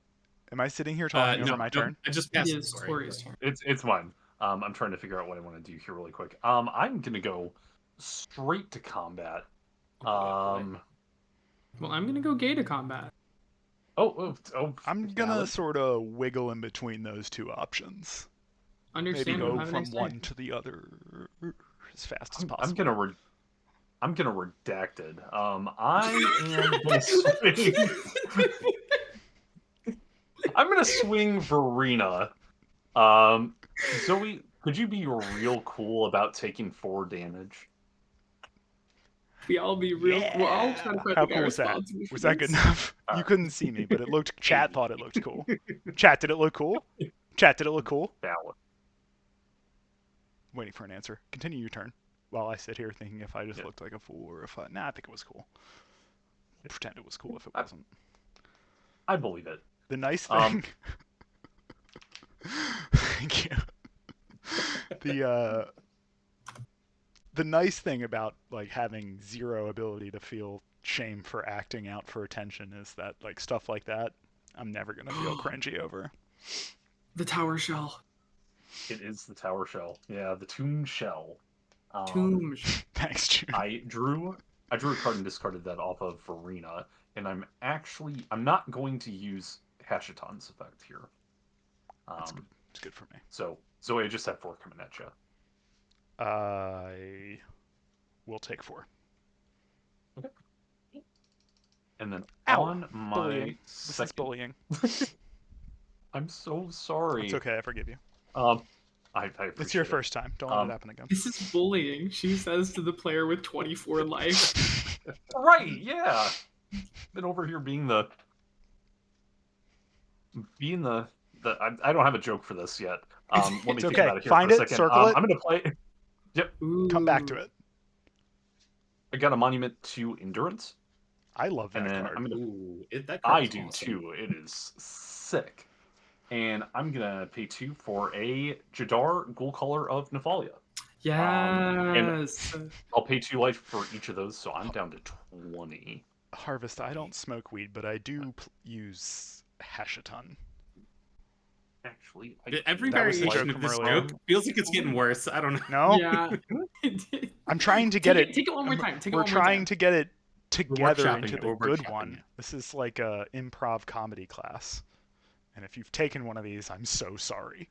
Am I sitting here talking over my turn? I just It passed is Tori's turn. It's mine. I'm trying to figure out what I want to do here really quick. I'm gonna go straight to combat. Well, I'm gonna go gay to combat. I'm gonna valid. sort of wiggle in between those 2 options. Maybe Understandable. go Have a from nice day. one to the other as fast as possible. I'm gonna redacted. I am gonna swing. I'm gonna swing Verena. Zoe, could you be real cool about taking 4 damage? We all be real. Well, I'll try to How find cool was that? Was that good enough? You couldn't see me, but it looked. Chat thought it looked cool. Chat, did it look cool? Chat, did it look cool? Valid. Waiting for an answer. Continue your turn. While I sit here thinking if I just looked like a fool or if I. Nah, I think it was cool. We'll pretend it was cool if it wasn't. I believe it. The nice thing. Thank you. The nice thing about like having 0 ability to feel shame for acting out for attention is that like stuff like that I'm never gonna feel cringy over. The tower shell. It is the tower shell. Yeah, the tomb shell. Tomb shell. Thanks, June. I drew a card and discarded that off of Verena, and I'm not going to use Hashiton's effect here. It's good for me. So Zoe, I just have 4 coming at you. I will take 4. Okay. And then Ow! on my Bullying. This is bullying. I'm so sorry. It's okay, I forgive you. I appreciate It's your it. first time. Don't let it happen again. This is bullying, she says to the player with 24 life. Right, yeah. Been over here being the I don't have a joke for this yet, Let me It's think okay. about it here Find for a it, second. circle it. I'm gonna play. Yep, Come back to Ooh. it. I got a Monument to Endurance, I love and that then card. I'm gonna. That card I is do awesome. too. It is sick. And I'm gonna pay 2 for a Jadar Ghoul Color of Nephalia. And Yes. I'll pay 2 life for each of those, so I'm down to 20. Harvest, I don't smoke weed, but I do use hash a ton. Actually, Every That was the variation joke of from this earlier. joke feels like it's getting worse. I don't know. No? Yeah. I'm trying to get it. Take it one more time. Take it We're one more trying time. to get it together workshopping into it. the We're good workshopping one. it. This is like a improv comedy class. And if you've taken one of these, I'm so sorry.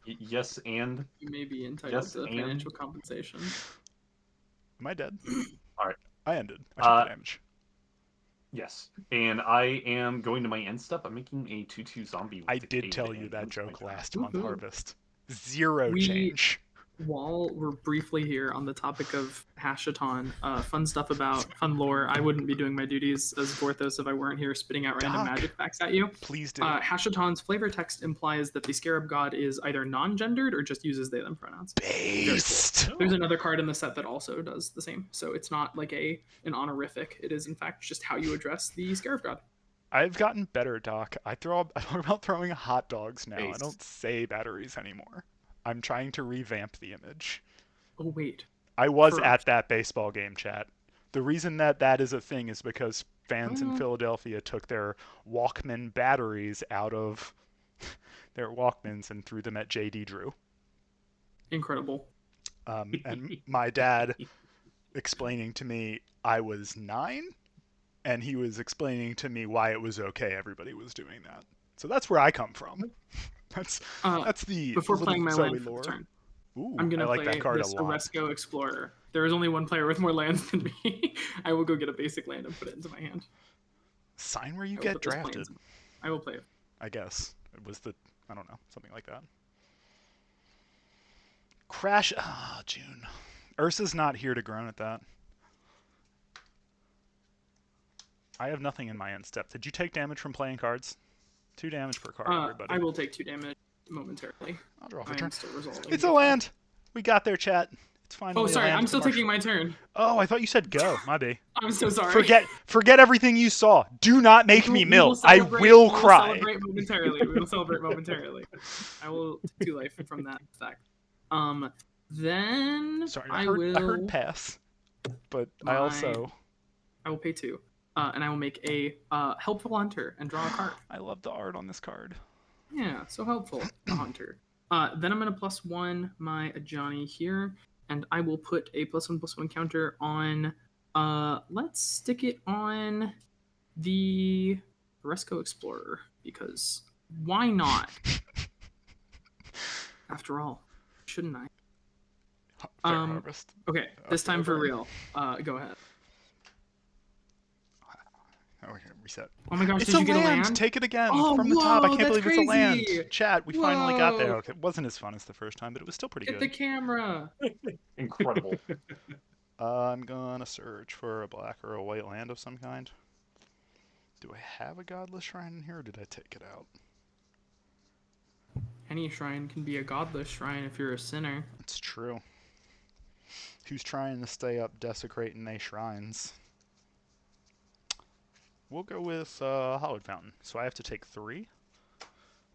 Yes, and You may be entitled Yes, to and- financial compensation. Am I dead? Alright. I ended. I took the damage. yes, and I am going to my end step. I'm making a 2/2 zombie. With I Decay did tell to you end that into my joke turn. last month, Woohoo. Harvest. Zero We- change. While we're briefly here on the topic of Hashaton, fun stuff about fun lore. I wouldn't be doing my duties as Vorthos if I weren't here spitting out random Doc. magic facts at you. Please do. Hashaton's flavor text implies that the scarab god is either non-gendered or just uses they them pronouns. Based. There's another card in the set that also does the same. So it's not like an honorific. It is in fact just how you address the scarab god. I've gotten better, Doc. I talk about throwing hot dogs now. I Based. don't say batteries anymore. I'm trying to revamp the image. Oh wait. I was First. at that baseball game, chat. The reason that is a thing is because fans in Oh. Philadelphia took their Walkman batteries out of their Walkmans and threw them at JD Drew. Incredible. And my dad explaining to me I was 9, and he was explaining to me why it was okay everybody was doing that. So that's where I come from. That's the Before little playing my Zoe land for lore. the turn. Ooh, I'm gonna I like play that card this a lot. Oresco Explorer. There is only one player with more lands than me. I will go get a basic land and put it into my hand. Sign where you I will get put this play drafted. into- I will play it. I guess it was I don't know, something like that. Crash. June. Ursa's not here to groan at that. I have nothing in my end step. Did you take damage from playing cards? 2 damage per card, everybody. I will take 2 damage momentarily. I'll draw for I turn. am still resolving. It's a land. We got there, chat. It's finally. Oh, sorry. a land I'm still commercial. taking my turn. Oh, I thought you said go. My bad. I'm so sorry. Forget everything you saw. Do not make me We will mill. I celebrate- will we will cry. celebrate momentarily. We will celebrate momentarily. I will take 2 life from that fact. Then Sorry, I I will. heard pass, but I also. I will pay 2, and I will make a helpful hunter and draw a card. I love the art on this card. Yeah, so helpful, a hunter. Then I'm gonna +1 my Ajani here, and I will put a +1/+1 counter on. Let's stick it on the Oresco Explorer because why not? After all, shouldn't I? Fair harvest. Okay, this time for real. Go ahead. Oh, okay, reset. Oh my gosh, It's did a you get a land. land? Take it again Oh, from the top. I whoa, can't that's believe it's a land. crazy. Chat, we finally got there. Whoa. Okay, it wasn't as fun as the first time, but it was still pretty Get good. the camera. Incredible. I'm gonna search for a black or a white land of some kind. Do I have a godless shrine in here, or did I take it out? Any shrine can be a godless shrine if you're a sinner. It's true. Who's trying to stay up desecrating they shrines? We'll go with Hallowed Fountain. So I have to take 3.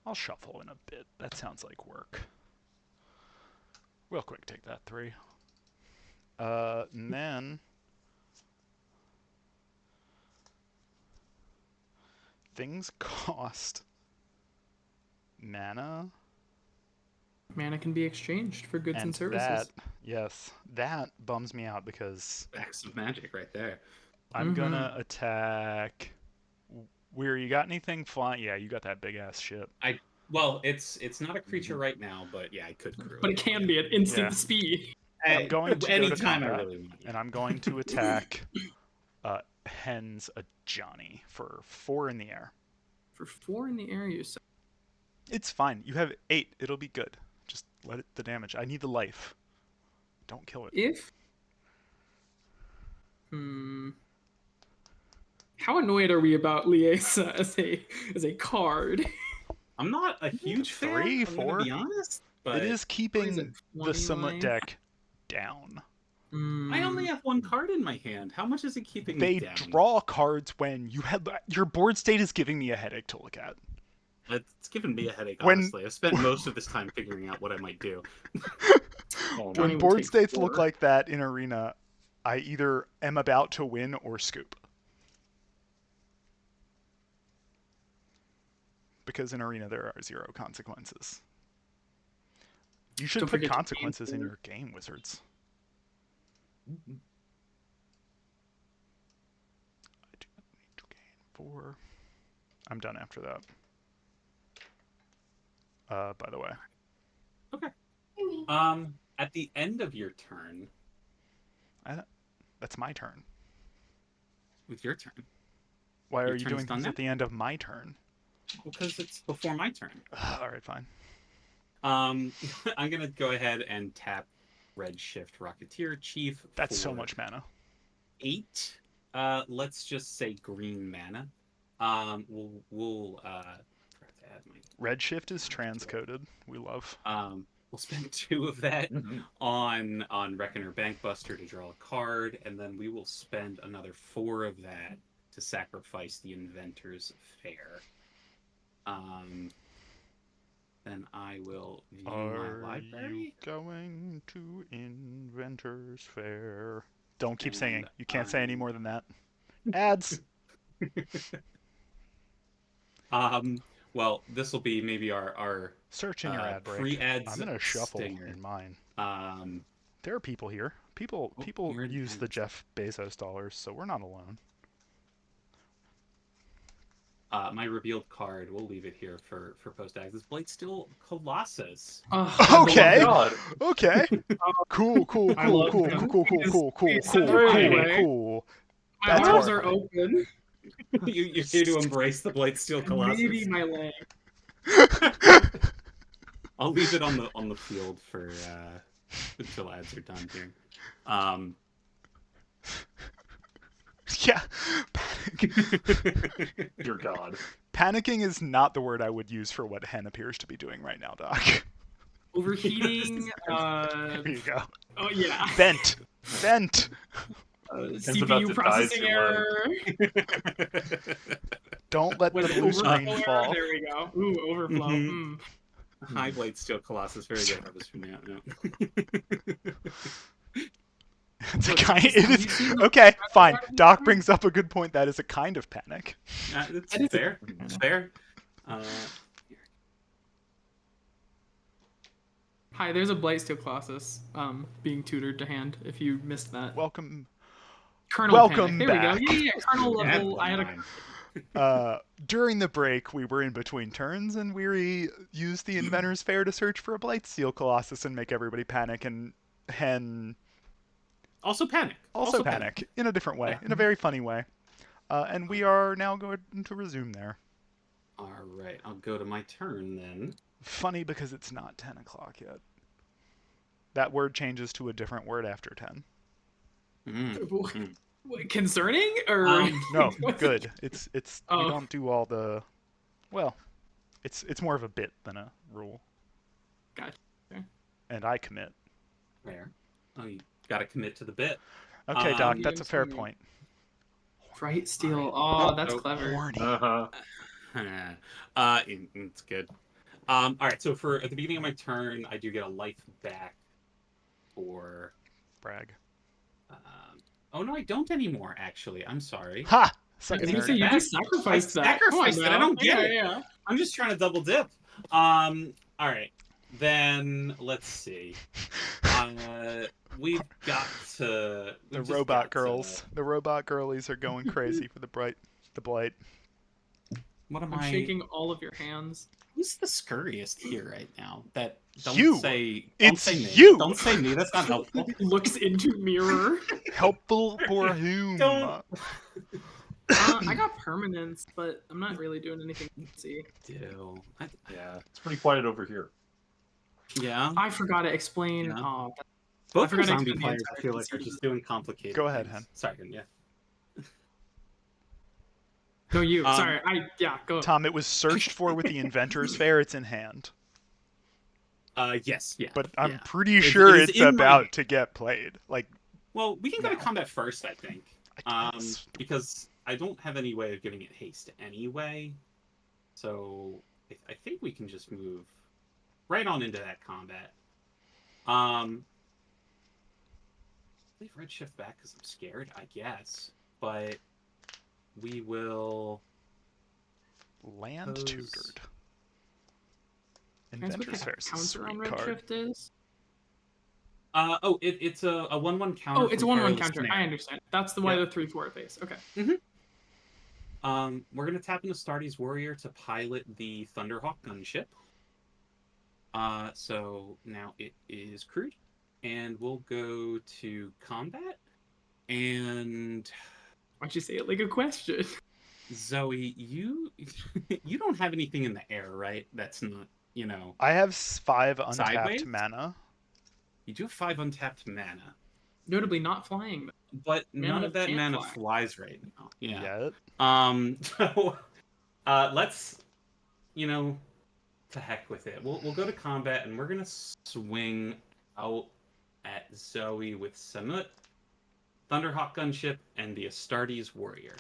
I'll shuffle in a bit. That sounds like work. Real quick, take that 3. And then things cost mana. Mana can be exchanged for goods and services. That bums me out because Facts of magic right there. I'm gonna attack. Weir, you got anything flying? Yeah, you got that big ass ship. Well, it's not a creature right now, but yeah, I could crew But it can be at instant Yeah. speed. I'm going to go to anytime I combat, really want. and I'm going to attack Hen's Ajani for 4 in the air. For 4 in the air, you said. It's fine. You have 8. It'll be good. Just let it the damage. I need the life. Don't kill it. If. How annoyed are we about Liesa as a card? I'm not a huge fan. 3, I'm gonna 4? be honest, but It is Is keeping it the 20 Summit life? deck down. I only have one card in my hand. How much is it keeping me They down? draw cards when you have your board state is giving me a headache to look at. It's given me a headache, When- honestly. I've spent most of this time figuring out what I might do. Oh, Johnny When will board take states look 4. like that in Arena, I either am about to win or scoop. Because in Arena there are 0 consequences. You should Don't put forget to gain consequences in 4. your game, Wizards. Mhm. I do need to gain 4. I'm done after that. By the way. Okay. At the end of your turn, That's my turn. with your turn, Why Your are you turn's doing done things now? at the end of my turn? because it's before my turn. Alright, fine. I'm gonna go ahead and tap Redshift Rocketeer Chief. That's so for much mana. 8. Let's just say green mana. We'll forgot to add my Redshift is transcoded. We love. we'll spend 2 of that Mhm. on Reckoner Bankbuster to draw a card, and then we will spend another 4 of that to sacrifice the Inventor's Fair. Then I will view my Are library. you going to Inventor's Fair? Don't keep And singing. You can't say any I'm- more than that. Ads. Well, this will be maybe our Search in your ad break. pre-ads I'm gonna shuffle stinger. in mine. Um, There are people here. People you're in use the ads. Jeff Bezos dollars, so we're not alone. My revealed card, we'll leave it here for post-ads. This Blightsteel Colossus. Okay. God. Okay. Cool. I love him. He's such a great. Cool. My That's arms are horrifying. open. You're here to embrace the Blightsteel Colossus. Maybe my leg. I'll leave it on the field for until ads are done here. Yeah. Panic. Dear God. Panicking is not the word I would use for what Hen appears to be doing right now, Doc. Overheating. There you go. Oh yeah. Vent. about CPU to processing die too error. Don't let Was the it blue overflow screen error? fall. There we go. Ooh, overflow. Mhm. High Blightsteel Colossus, very good. That was from the It's a Look, kind. have It you is seen the okay. Battle Fine. Garden Doc movie? brings up a good point. That is a kind of panic. It's That is- fair. It's fair. Hi, there's a Blightsteel Colossus being tutored to hand. If you missed that. Welcome. Colonel welcome Panic. There back. we go. Yeah. Colonel Add level. one I had a line. During the break, we were in between turns, and we used the Inventor's Fair to search for a Blightsteel Colossus and make everybody panic. And Hen Also panic. also panic in a different way, Yeah. in a very funny way. And we are now going to resume there. All right, I'll go to my turn then. Funny because it's not 10 o'clock yet. That word changes to a different word after 10. What, concerning or No, good. It's we Oh. don't do all the. Well, it's more of a bit than a rule. Gotcha. And I commit. Fair. Oh, you got to commit to the bit. Okay, Doc, Yeah, that's a I'm fair sorry. point. Bright steel? Alright. Oh, that's Oh, clever. Horny. Uh-huh. It's good. All right, so for at the beginning of my turn, I do get a life back for. Brag. Oh no, I don't anymore. Actually, I'm sorry. Ha! I Suck was it, gonna nerd. say you Back. just sacrificed that. sacrificed Come on it, I now. don't get it. Yeah. I'm just trying to double dip. All right, then let's see. We've got to The robot girls. The robot girlies are going crazy for the blight. What am I'm I? shaking all of your hands. Who's the scurriest here right now? That don't You. say. It's Don't say me. you. Don't say me. That's not helpful. Looks into mirror. Helpful for whom? Don't- I got permanence, but I'm not really doing anything fancy. Do. Yeah, it's pretty quiet over here. Yeah. I forgot to explain. Yeah. Oh, Both forgot our to zombie explain the players, I entire feel like, are conceit of just doing complicated. Go ahead, things. Hen. Sorry, yeah. No, you. Um, Sorry. Go. Tom, it was searched for with the Inventor's Fair. It's in hand. Yes, yeah, But I'm yeah. pretty It sure is it's in my hand. about to get played. Like, Well, we can go to now. combat first, I think. I guess. Because I don't have any way of giving it haste anyway. So I think we can just move right on into that combat. Leave Redshift back because I'm scared, I guess. But we will Land pose... tutored. Can I ask what Inventor's the Fair is a counter on sweet card. Redshift is? It's a 1/1 counter. Oh, it's a from 1/1 Perilous counter. Snare. I understand. That's the why Yep. the 3/4 face. Okay. We're gonna tap into Stardy's Warrior to pilot the Thunderhawk gunship. So now it is crewed, and we'll go to combat. And Why'd you say it like a question? Zoe, you you don't have anything in the air, right? That's not, I have 5 untapped sideways. mana. You do have 5 untapped mana, Notably not flying. but none Mana of that can't mana fly. flies right now. Yeah. Yet. So let's, to heck with it. We'll go to combat, and we're gonna swing out at Zoe with Samut, Thunderhawk gunship, and the Astartes Warrior.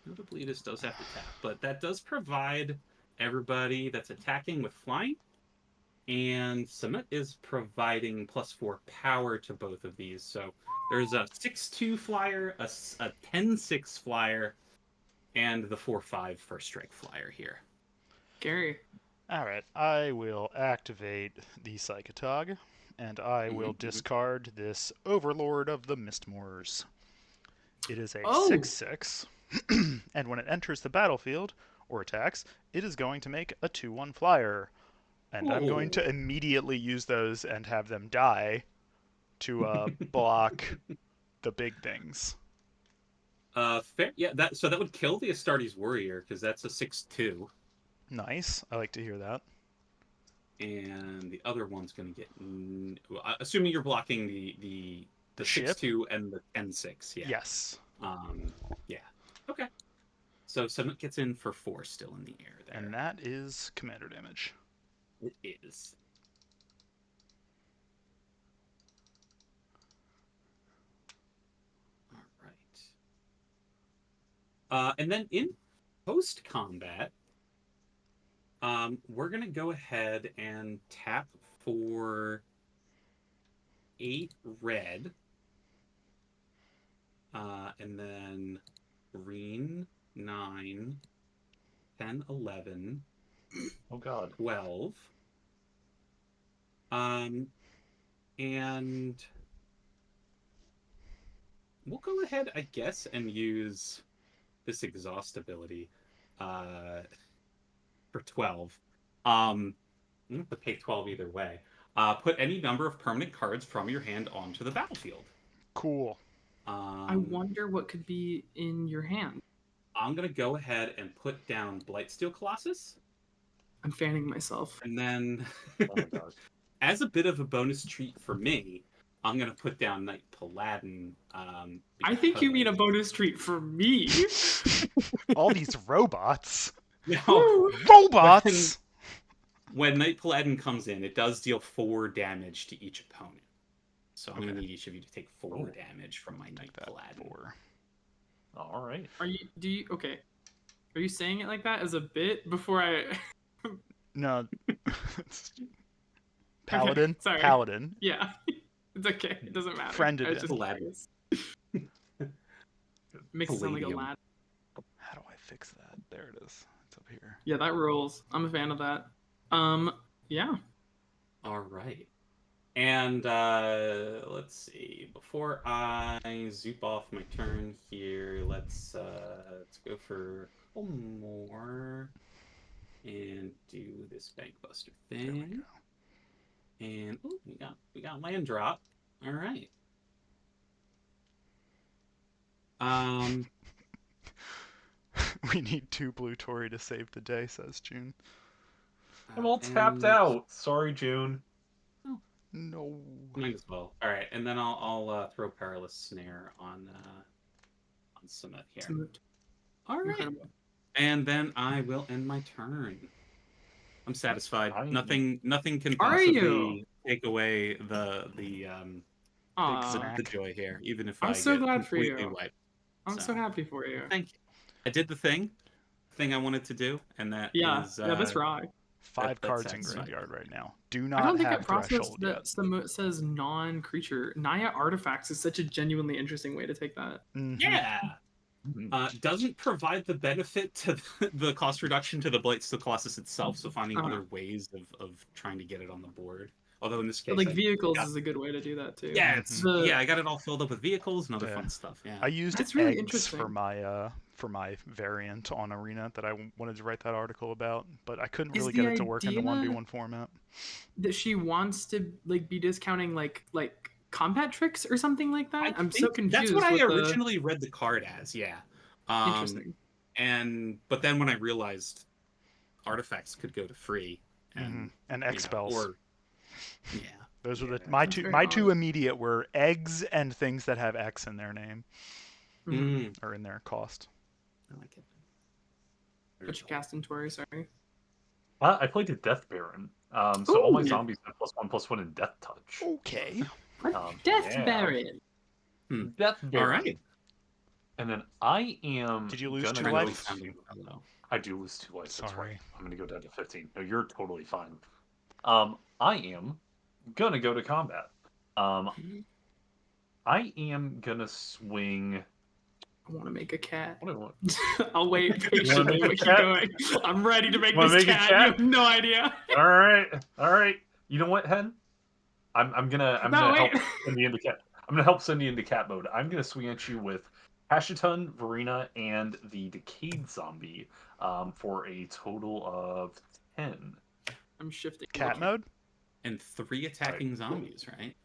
Notably, this does have to tap, but that does provide everybody that's attacking with flying. And Samut is providing +4 power to both of these. So there's a 6/2 flyer, a 10/6 flyer, and the 4/5 first strike flyer here. Gary. Alright, I will activate the Psychotog, and I will discard this Overlord of the Mistmoors. It is a 6/6, and when it enters the battlefield, or attacks, it is going to make a 2/1 flyer. And I'm going to immediately use those and have them die to block the big things. Fair. Yeah, so that would kill the Astartes Warrior, because that's a 6/2. Nice. I like to hear that. And the other one's going to get... assuming you're blocking the 6/2 and the 10/6, yeah. Yes. Yeah. Okay. So Summit gets in for 4 still in the air there. And that is commander damage. It is. All right. And then in post-combat, we're going to go ahead and tap for 8 red. And then green, 9, 10, 11. Oh, God. 12. And we'll go ahead, I guess, and use this exhaust ability for 12. I'm going to pay 12 either way. Put any number of permanent cards from your hand onto the battlefield. Cool. I wonder what could be in your hand. I'm going to go ahead and put down Blightsteel Colossus. I'm fanning myself. And then, Oh, my God. as a bit of a bonus treat for me, I'm going to put down Knight Paladin. I think you mean a bonus treat for me. All these robots. No, Robots! when Knight Paladin comes in, it does deal 4 damage to each opponent. So I'm Okay. going to need each of you to take 4 damage from my Knight Paladin. 4. All right. Okay. Are you saying it like that as a bit before I... No. Paladin? Okay, sorry. Paladin. Yeah. It's okay. It doesn't matter. Friended I was him. just curious. Makes it sound like a Palladium. lad. How do I fix that? There it is. It's up here. Yeah, that rules. I'm a fan of that. Yeah. All right. And let's see. Before I zoop off my turn here, let's go for a couple more and do this Bankbuster There we thing. go. And we got land drop. All right. We need 2 blue Tory to save the day, says June. I'm all tapped out. Sorry, June. No. Might as well. All right, and then I'll throw Perilous Snare on Summit here. All right. Incredible. And then I will end my turn. I'm satisfied. Nothing can Are you? possibly take away the Aw, snack. joy here, even if I'm I so get glad for completely you. wiped. I'm so happy for you. Thank you. I did the thing I wanted to do, and that Yeah, is yeah, that's right. 5 that's cards in satisfying. graveyard right now. Do I not don't think have it processed threshold that yet. says non-creature. Naya artifacts is such a genuinely interesting way to take that. Yeah. Mhm. Doesn't provide the benefit to the cost reduction to the Blights to Colossus itself, so finding Uh-huh. other ways of trying to get it on the board. Although in this But case, like vehicles got, is a good way to do that too. yeah, it's The I got it all filled up with vehicles and other Yeah. fun stuff. Yeah. I used That's really eggs for interesting. my variant on Arena that I wanted to write that article about, but I couldn't Is really the get it to work in the idea 1v1 format. that she wants to like be discounting like combat tricks or something like I that? I'm so think that's what confused I with the originally read the card as. Yeah. Um, interesting. but then when I realized artifacts could go to free, Hmm. and And X spells. or yeah, Those were the yeah. my That's two very my two odd. immediate were eggs and things that have X in their name Mm, or in their cost. I like it. What you cast in Tori, sorry. I played a Death Baron. So all my Ooh, zombies have +1/+1 in Death Touch. Okay. Death Yeah. Baron. Death All Baron. right. And then I am Did you lose gonna 2 go Friendly life? sounding to. fellow. I do lose 2 life. That's right. Sorry. I'm gonna go down to 15. No, you're totally fine. I am gonna go to combat. Um, I am gonna swing. I want to make a cat. What do I want? I'll wait You patiently, wanna make a but keep cat? going. I'm ready to make Wanna this make a cat. cat? You have no idea. All right, all right. You know what, Hen? I'm gonna No, wait. help send you into cat. I'm gonna help send you into cat mode. I'm gonna swing at you with Hashiton, Verena, and the Decayed Zombie for a total of 10. I'm shifting. Cat mode? And 3 attacking zombies, right?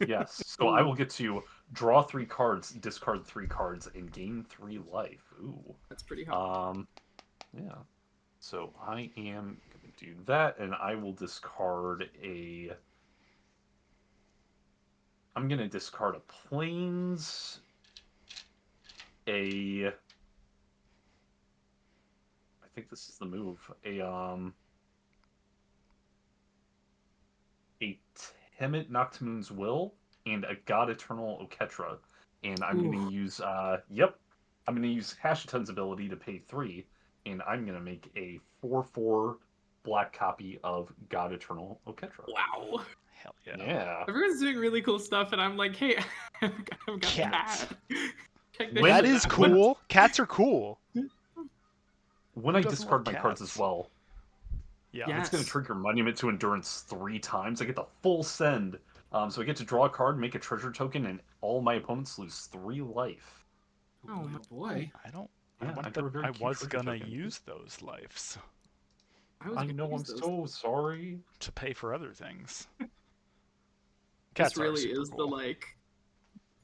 Yes. So I will get to draw 3 cards, discard 3 cards, and gain 3 life. Ooh. That's pretty hot. Yeah. So I am gonna do that, and I will discard a. I'm gonna discard a plains, a. I think this is the move. A Timid Noctimoon's Will and a God Eternal Oketra, and I'm Ooh. gonna use. I'm gonna use Hashiton's ability to pay 3, and I'm gonna make a 4/4 black copy of God Eternal Oketra. Wow. Hell yeah. Yeah. Everyone's doing really cool stuff, and I'm like, hey, I've got a Cats. cat. Check this When- That shit is out. cool. Cats are cool. When Who I doesn't discard love my cards cats? as well, Yeah. Yeah. it's going to Yes. trigger Monument to Endurance 3 times. I get the full send. So I get to draw a card, make a treasure token, and all my opponents lose 3 life. Oh boy, my boy. I don't Yeah, I want drew the a very I cute was treasure gonna token. use those lives I was I gonna know, I'm use those. so sorry. to pay for other things. This Cats are really super is the cool. like.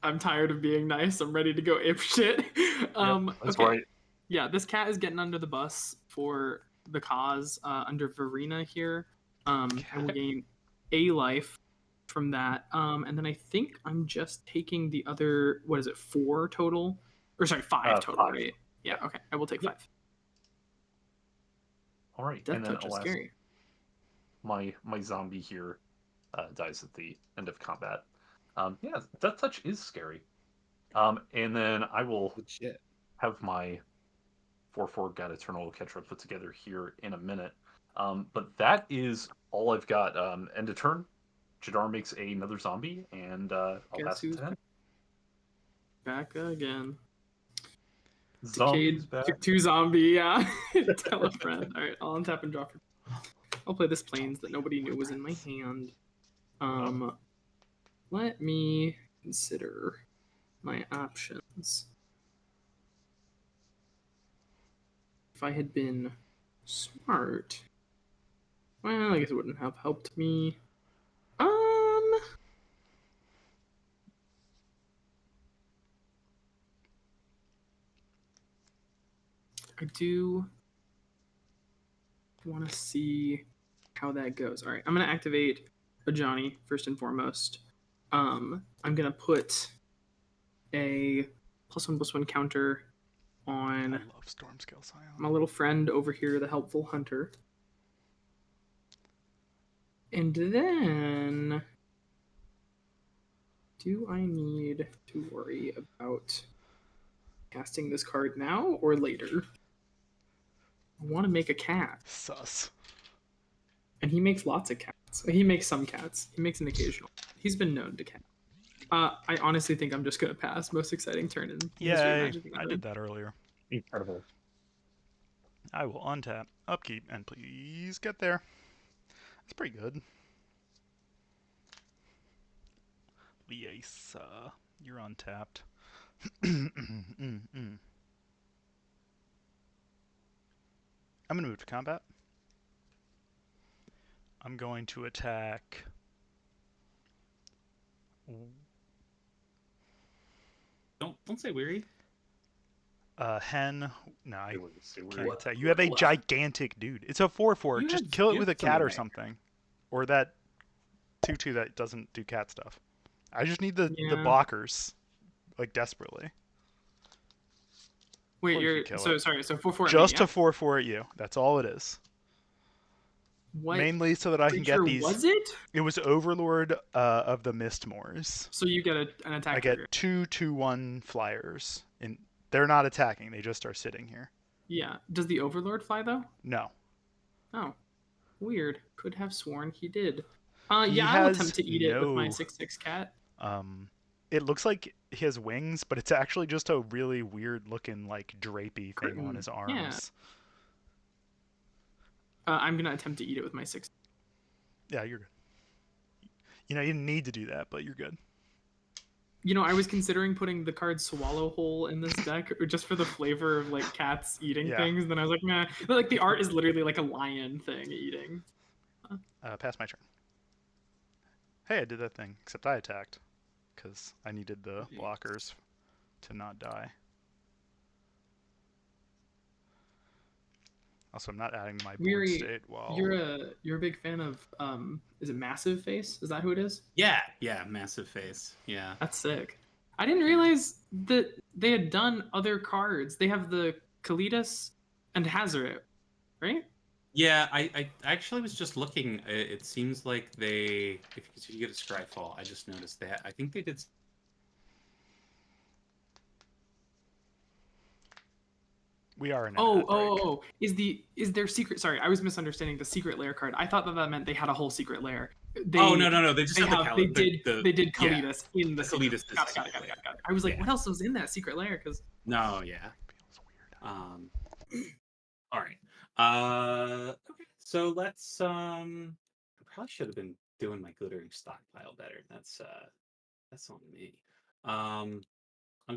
I'm tired of being nice. I'm ready to go ape shit. That's Okay. right. Yeah, this cat is getting under the bus for the cause under Verena here. I will Okay. gain a life from that. And then I think I'm just taking the other, what is it, 4 total? Or sorry, 5 total, 5. right? Yeah, okay. I will take Yep. 5. All right, Death and then touch is alas, scary. my zombie here dies at the end of combat. Yeah, Death Touch is scary. And then I will Legit. have my 4/4 God Eternal Ketra put together here in a minute. But that is all I've got. End of turn. Jadar makes another zombie, and I'll Guess pass it who's to him. back again? Zombies Decayed back. 2 zombie, yeah. Tell a friend. Alright, I'll untap and draw for. I'll play this plains that nobody knew was in my hand. Let me consider my options. If I had been smart, well, I guess it wouldn't have helped me. I do want to see how that goes. All right, I'm gonna activate a Johnny first and foremost. I'm gonna put a +1/+1 counter on I love Storm Scale Scion. my little friend over here, the helpful hunter. And then, do I need to worry about casting this card now or later? I want to make a cat. Sus. And he makes lots of cats. He makes some cats. He makes an occasional. He's been known to cat. I honestly think I'm just going to pass. Most exciting turn in history of Yay! Magic the I Gathering. did that earlier. Incredible. I will untap, upkeep, and please get there. That's pretty good. Yes, you're untapped. I'm gonna move to combat. I'm going to attack. Don't say weary. Hen. No, I Say we're- can't attack. You have a gigantic dude. It's a 4/4. You Just have- kill it you with a have cat or something. something, or that 2/2 that doesn't do cat stuff. I just need the Yeah. blockers, like desperately. Wait, Or you you're could kill so it. sorry. So 4/4. Just yeah? to 4/4 at you. That's all it is. What Mainly so that I can get creature these. was it? It was Overlord of the Mistmoors. So you get an attack I trigger. get 2/2/1 flyers, and they're not attacking. They just are sitting here. Yeah. Does the Overlord fly though? No. Oh, weird. Could have sworn he did. He Yeah, I'll has attempt to eat it with my no- 6/6 cat. It looks like he has wings, but it's actually just a really weird looking like drapey thing on Curtain, his yeah. arms. I'm gonna attempt to eat it with my 6. Yeah, you're good. You didn't need to do that, but you're good. You know, I was considering putting the card Swallow Hole in this deck just for the flavor of like cats eating Yeah. things. And then I was like, nah. But, like the art is literally like a lion thing eating. Pass my turn. Hey, I did that thing, except I attacked because I needed the blockers to not die. Also, I'm not adding my board Weary, state while You're a big fan of is it Massive Face? Is that who it is? Yeah, massive face. Yeah. That's sick. I didn't realize that they had done other cards. They have the Kalidas and Hazoret, right? Yeah, I actually was just looking. It seems like if you get a Scryfall, I just noticed that. I think they did. we are in. Oh! Is their secret? Sorry, I was misunderstanding the secret lair card. I thought that meant they had a whole secret lair. No. They just have They the did yeah, Kalidas in the secret. Kalidas. Got it. I was like, Yeah. what else was in that secret lair? Because No, yeah. Feels weird. All right. Okay. So let's. I probably should have been doing my glittering stockpile better. That's on me. I'm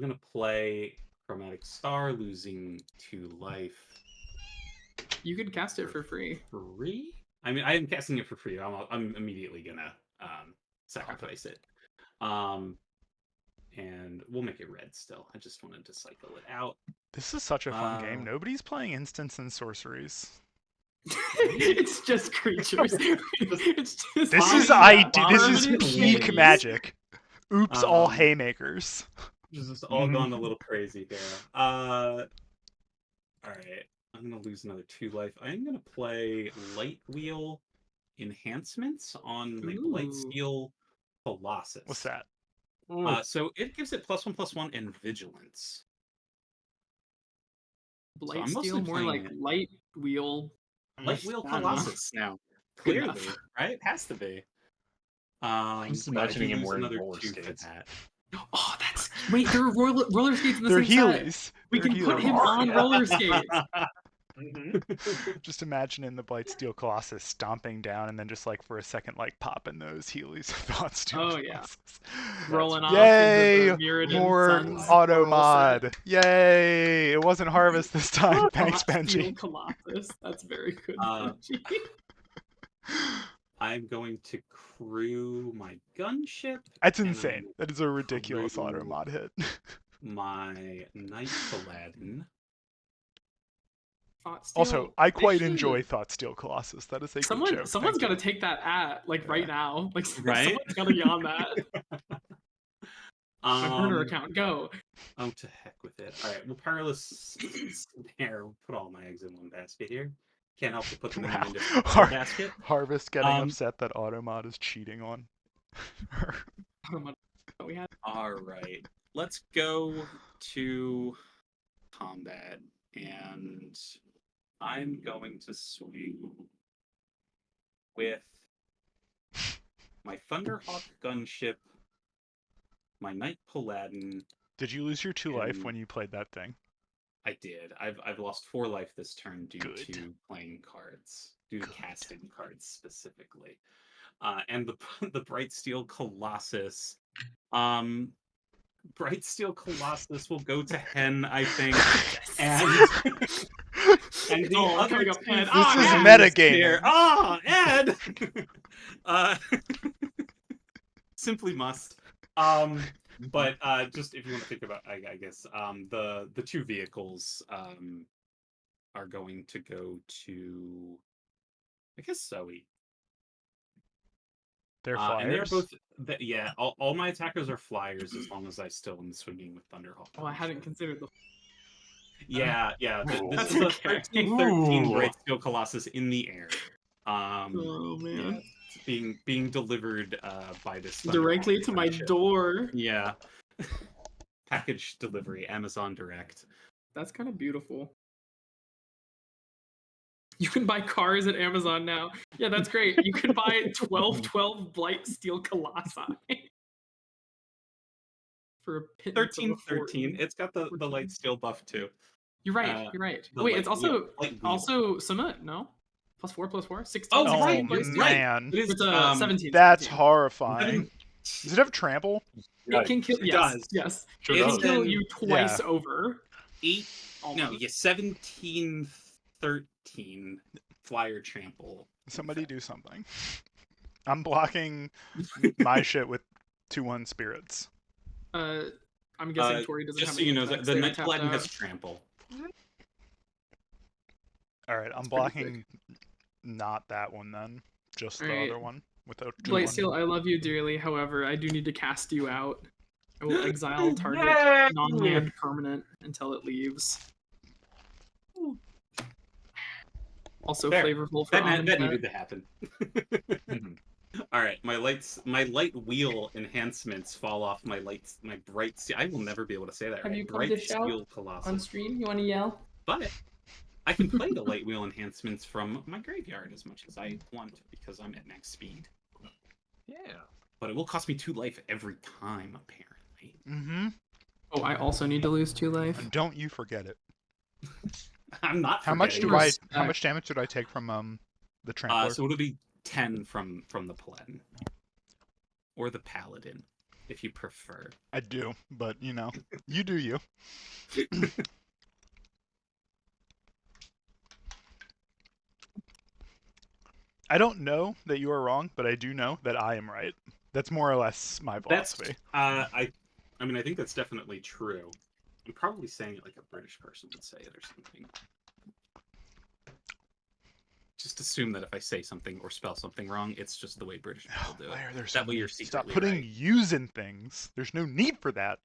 gonna play Chromatic Star, losing 2 life. you could cast it for free. Free? I mean, I am casting it for free. I'm immediately gonna sacrifice it. And we'll make it red still. I just wanted to cycle it out. This is such a fun game. Nobody's playing instants and sorceries. It's just creatures. It's just This is permanent peak things. magic. Oops, all Um, haymakers. Just all gone a little crazy here. All right. I'm gonna lose another 2 life. I'm gonna play Light Wheel Enhancements on my Blightsteel Colossus. What's that? So it gives it +1/+1 and Vigilance. Blight I'm mostly Steel, more playing like it. Light Wheel. Light Wheel I don't know. Colossus now. Good Clearly, enough. right? Has to be. just but I imagining do him lose wearing another roller 2 for skates. that. Oh, that's wait. There are roller skates in the They're same set. Heelys. We They're can put Heelys. him on roller skates. Just imagining the Blightsteel Colossus stomping down and then just like for a second like popping those Heelys of Thoughtsteel Oh, yeah. Colossus. Rolling off Yay! into the Mirrodin More Suns auto roll mod. set. Yay! It wasn't Harvest this time. Thanks, Steel Benji. Colossus. That's very good. Uh, Benji. I'm going to crew my gunship. That's and insane. I'm That is a ridiculous auto crew mod hit. my Knight Paladin. Thoughtsteel, Also, I quite they should- enjoy Thoughtsteel Colossus. That is a good joke. Someone's Thank got to you. take that at like right now. Like Right? someone's got to be on that. My burner Um, account, go. oh, to heck with it. All right, well, Perilous Snare. We'll put all my eggs in one basket here. Can't help but put them in an Wow. individual basket. Harvest getting Um, upset that Automod is cheating on her. How much we had? all right, let's go to combat, and I'm going to swing with my Thunderhawk gunship, my Knight Paladin. Did you lose your 2 life And when you played that thing? I did. I've lost 4 life this turn due Good. to playing cards, due to Good. casting cards specifically. And the the Bright Steel Colossus. Bright Steel Colossus will go to Hen, I think, and and the all other coming up two head. This Ah, is Ed! metagaming. here. Ah, Ed. uh, simply must. But just if you want to think about, I guess the 2 vehicles are going to go to, I guess, Zoe. They're And they're flyers. both, yeah. All my attackers are flyers as long as I still am swinging with Thunderhawk. Oh, I hadn't considered the. Yeah. This That's is a okay. 13/13 Ooh. Bright Steel Colossus in the air. Oh Yeah, man! it's being delivered by this Directly Thunderhawk to my gunship. door. Yeah. Package delivery, Amazon Direct. That's kind of beautiful. You can buy cars at Amazon now. Yeah, that's great. You can buy 12 Blight Steel Colossi for a pittance of a 13/13. fortune. It's got the 14. light steel buff too. You're right. Uh, You're right. the Wait, light it's also light wheel. also Summit. No, +4 +4 16. Oh, 16 right, Blight Steel. right. Man, It is, It's 17. that's 17. horrifying. Does it have trample? It can kill. It Yes, does. yes. Sure It can does. kill you twice Yeah. over. 8. No, Almost. yeah, 17/13 flyer trample. Somebody do something. I'm blocking my shit with 2/1 spirits. I'm guessing Tori doesn't Just have so you any know, attacks. the They are Night tapped Paladin out. has trample. All right, I'm It's pretty blocking not that one then, just the Alright. other one without Blight 2/1. Steel, I love you dearly. However, I do need to cast you out. I will exile target Yay! non-land permanent until it leaves. Also Fair. flavorful for That Amonkhet. needed to happen. Mhm. All right, my light wheel enhancements fall off my bright steel. I will never be able to say that Have right. you come Bright to shout steel On Colossus. stream, you want to yell? But I can play the light wheel enhancements from my graveyard as much as I want because I'm at max speed. Yeah. But it will cost me 2 life every time, apparently. Mm-hmm. Oh, I also need to lose 2 life. And don't you forget it. I'm not. How much forgetting do I? this. How much damage did I take from the trampler? So it'll be 10 from the Paladin or the Paladin, if you prefer. I do, but you know, you do you. I don't know that you are wrong, but I do know that I am right. That's more or less my philosophy. I mean, I think that's definitely true. I'm probably saying it like a British person would say it or something. Just assume that if I say something or spell something wrong, it's just the way British people do it. Why are there That way you're Stop secretly putting right. yous in things. There's no need for that.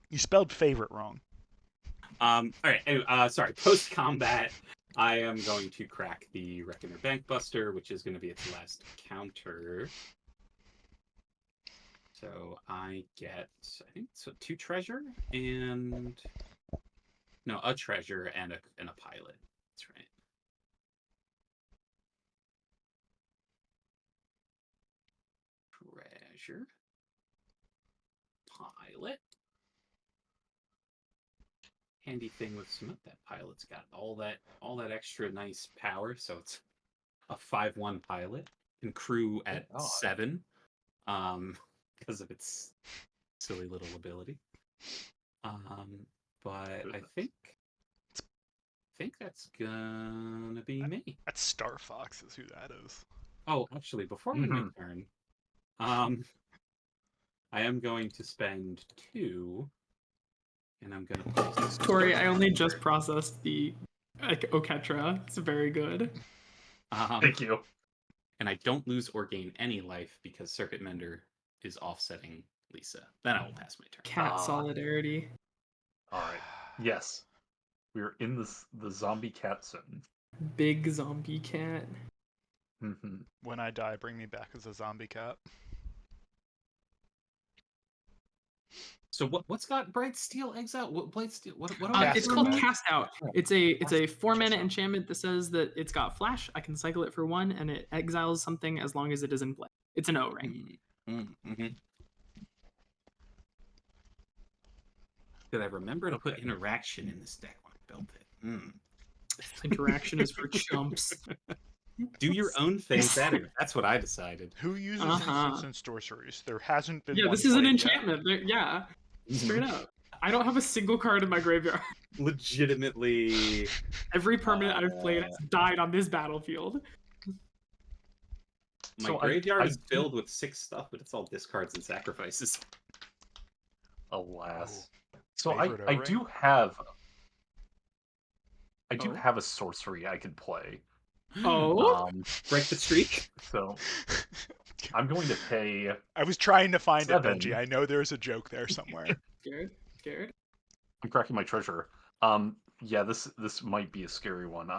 You spelled favorite wrong. All right. Anyway, sorry. Post combat, I am going to crack the Reckoner Bankbuster, which is going to be its last counter. So I get, I think, so 2 treasure and no, a treasure and a pilot. That's right. Treasure, pilot. Handy thing with Cement, that pilot's got all that extra nice power, so it's a 5/1 pilot, can crew at 7, because of its silly little ability. But I think that's gonna be me. That's Star Fox is who that is. Oh, actually, before I end my turn, I am going to spend 2. And I'm gonna place Tori, I only just processed the Oketra. It's very good. Thank you. And I don't lose or gain any life because Circuit Mender is offsetting Lisa. Then I will pass my turn. Cat solidarity. All right. Yes, we're in the zombie cat zone. Big zombie cat. When I die, bring me back as a zombie cat. So what's got Bright Steel eggs out? What Bright Steel? What are Cast It's out. called Remove. Cast Out. Oh, It's a Cast 4-mana Out. enchantment that says that it's got flash. I can cycle it for 1, and it exiles something as long as it is in play. It's an O-ring. Mm-hmm. Did I remember to put interaction in this deck when I built it? Interaction is for chumps. Do your own thing better. That's what I decided. Who uses Uh-huh. instants and sorceries? There hasn't been Yeah, one this is an played yet. enchantment. Yeah, straight up. I don't have a single card in my graveyard. Legitimately. Every permanent I've played has died on this battlefield. My So graveyard I is filled with 6 stuff, but it's all discards and sacrifices. Alas. Ooh. So Favorite I O-ring? do have Oh. a sorcery I could play. Oh, Break the streak. So I'm going to pay. I was trying to find 7. it, Benji. I know there's a joke there somewhere. scared. I'm cracking my treasure. Yeah, this might be a scary one.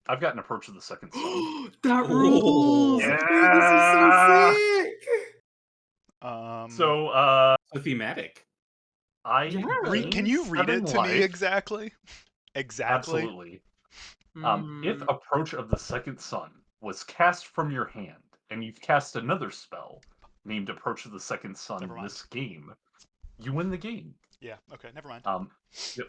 I've got an approach of the second sun. That Oh. rules! Yeah. Dude, this is so sick! So So thematic. Yeah. Can you read it to me exactly? Exactly. Absolutely. If Approach of the Second Sun was cast from your hand, and you've cast another spell named Approach of the Second Sun Never mind. this game, you win the game. Yeah. Okay. Never mind. Yep.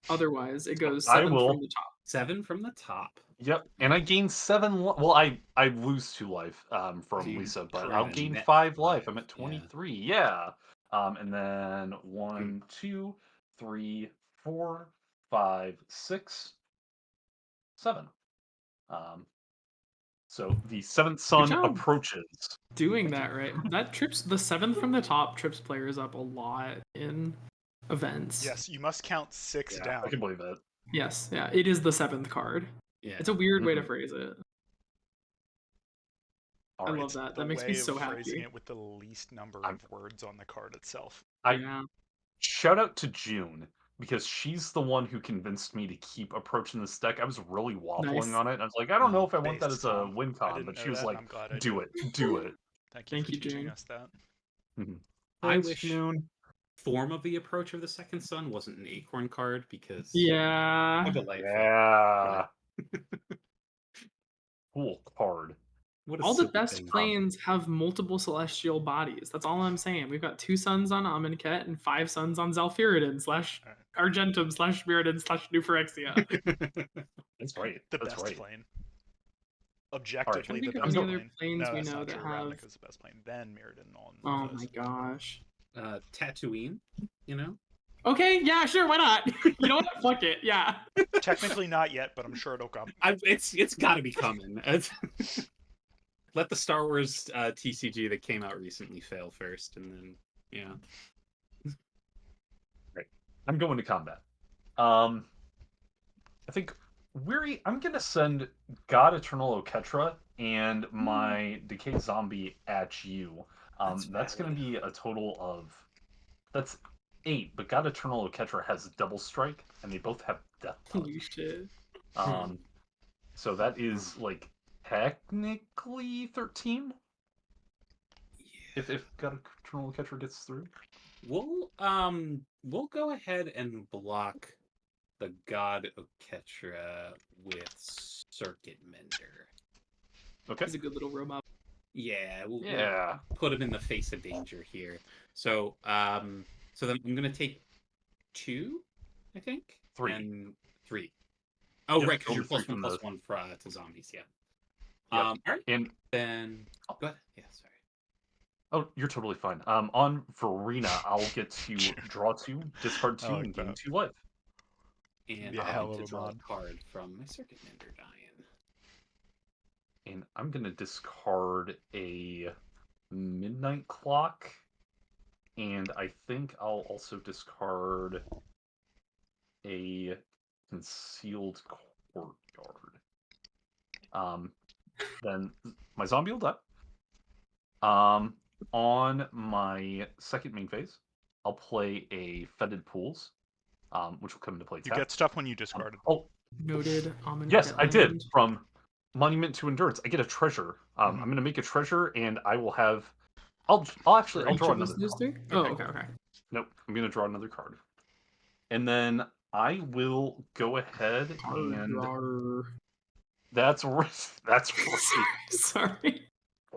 Otherwise, it goes I 7 will- from the top. 7 from the top. Yep. And I gain 7. Well, I lose 2 life from So you Lisa, but create I'll a gain net 5 life. I'm 5, at yeah. 23. Yeah. And then 1, 2, 3, 4, 5, 6, 7. So the seventh sun job. approaches. Doing that right. That trips the 7th from the top trips players up a lot in events. Yes, you must count 6 Yeah, down. I can believe it. Yes, yeah. It is the 7th card. Yeah. It's a weird way to phrase it. All I right. love that. The That makes way me so of phrasing happy. it with the least number I'm- of words on the card itself. Yeah. Shout out to June because she's the one who convinced me to keep approaching this deck. I was really waffling Nice. on it. I was like, I don't know if I want that Based as a calm. win I con, didn't but she know was that, like, and I'm glad I do did. it, do it. Thank you Thank for you, teaching June. us that. I Thanks, wish June. Form of the Approach of the Second Sun wasn't an Acorn card because Yeah. I like Yeah. Cool card. what a All the silly best thing. planes have multiple celestial bodies. That's all I'm saying. We've got 2 suns on Amonkhet and 5 suns on Zalfiridin / Argentum / Mirrodin / New Phyrexia. That's right. The That's best right. plane. Objectively, the think of best any plane. other planes no, we that's know not that true. have- Ravnica's the best plane. Then Mirrodin on Oh those. my gosh. Tatooine, you know? Okay, yeah, sure, why not? You know what? Fuck it. Yeah. Technically not yet, but I'm sure it'll come. It's got to be coming. Let the Star Wars TCG that came out recently fail first, and then Right. I'm going to combat. I think I'm gonna send God Eternal Oketra and my Decay Zombie at you. That's gonna be a total of that's 8, but God Eternal Oketra has double strike, and they both have death touch. Holy shit. So that is like technically 13. If God Eternal Oketra gets through. We'll go ahead and block the God Oketra with Circuit Mender. Okay. He's a good little robot. Yeah, we'll put him in the face of danger here. So so then I'm gonna take 2, I think. 3. And 3. Oh, Yep, right, because only you're 3 from +1/+1 to zombies, yeah. Yep. All right. And Then go ahead. Yeah, sorry. oh, you're totally fine. On Verena, I'll get to draw 2, discard 2, like and gain that. 2 life. And Be a I'll hell get of to a draw mod. a card from my Circuit Mender dying. And I'm gonna discard a Midnight Clock, and I think I'll also discard a Concealed Courtyard. Then my zombie will die. On my second main phase, I'll play a Fetid Pools, which will come into play You tapped. get stuff when you discarded. Oh, Noted. yes, Amonkhet I did. land. From Monument to Endurance, I get a treasure. Mhm. I'm going to make a treasure, and I will have. I'll For I'll each draw of another those card. three? Oh, okay, okay. Nope, I'm going to draw another card, and then I will go ahead and Drawer. that's right. That's right. Sorry.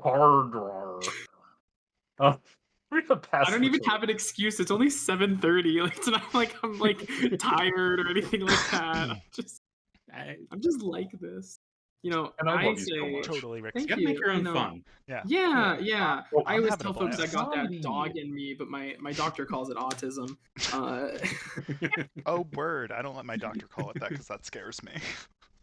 Card drawer. We're gonna I pass don't the even turn. have an excuse. It's only 7:30. Like it's not like I'm like tired or anything like that. I'm just like this. You know, And I I love you so say much. Totally, Rick. You thank gotta make you. your You own know, fun. Yeah. yeah, Cool. yeah. Oh, I I'm always having a tell folks I blast. got that Zombie. dog in me, but my doctor calls it autism. Oh, word. I don't let my doctor call it that because that scares me.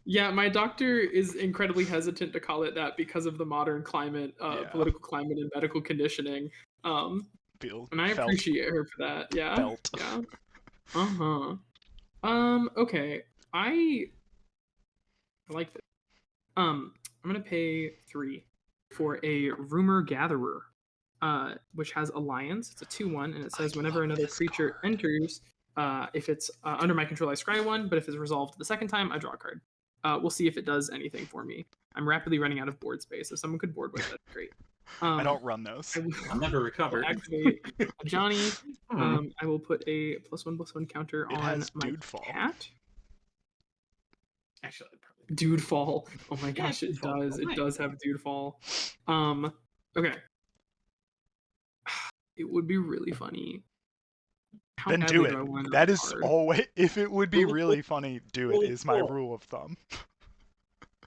Yeah, my doctor is incredibly hesitant to call it that because of the modern climate, Yeah. political climate, and medical conditioning. Feel And I felt. appreciate her for that. Yeah, Felt. yeah. Uh huh. Okay. I like this. I'm gonna pay 3 for a rumor gatherer, which has alliance. It's a 2/1, and it says whenever love another this creature card. enters, if it's under my control, I scry one. But if it's resolved the second time, I draw a card. We'll see if it does anything for me. I'm rapidly running out of board space. If someone could board with it, great. I don't run those. I will I'll never recover. activate Johnny. Hmm. I will put a +1/+1 counter It on has my dude fall. cat. Actually, I'd probably. Dude fall. Oh my Yeah, gosh, dude it fall. does. It Why? does have dude fall. Okay. It would be really funny. How Then badly do do it. I want That another is card? always. If it would be Rule of really funny, do it. rule of Is my thumb. rule of thumb.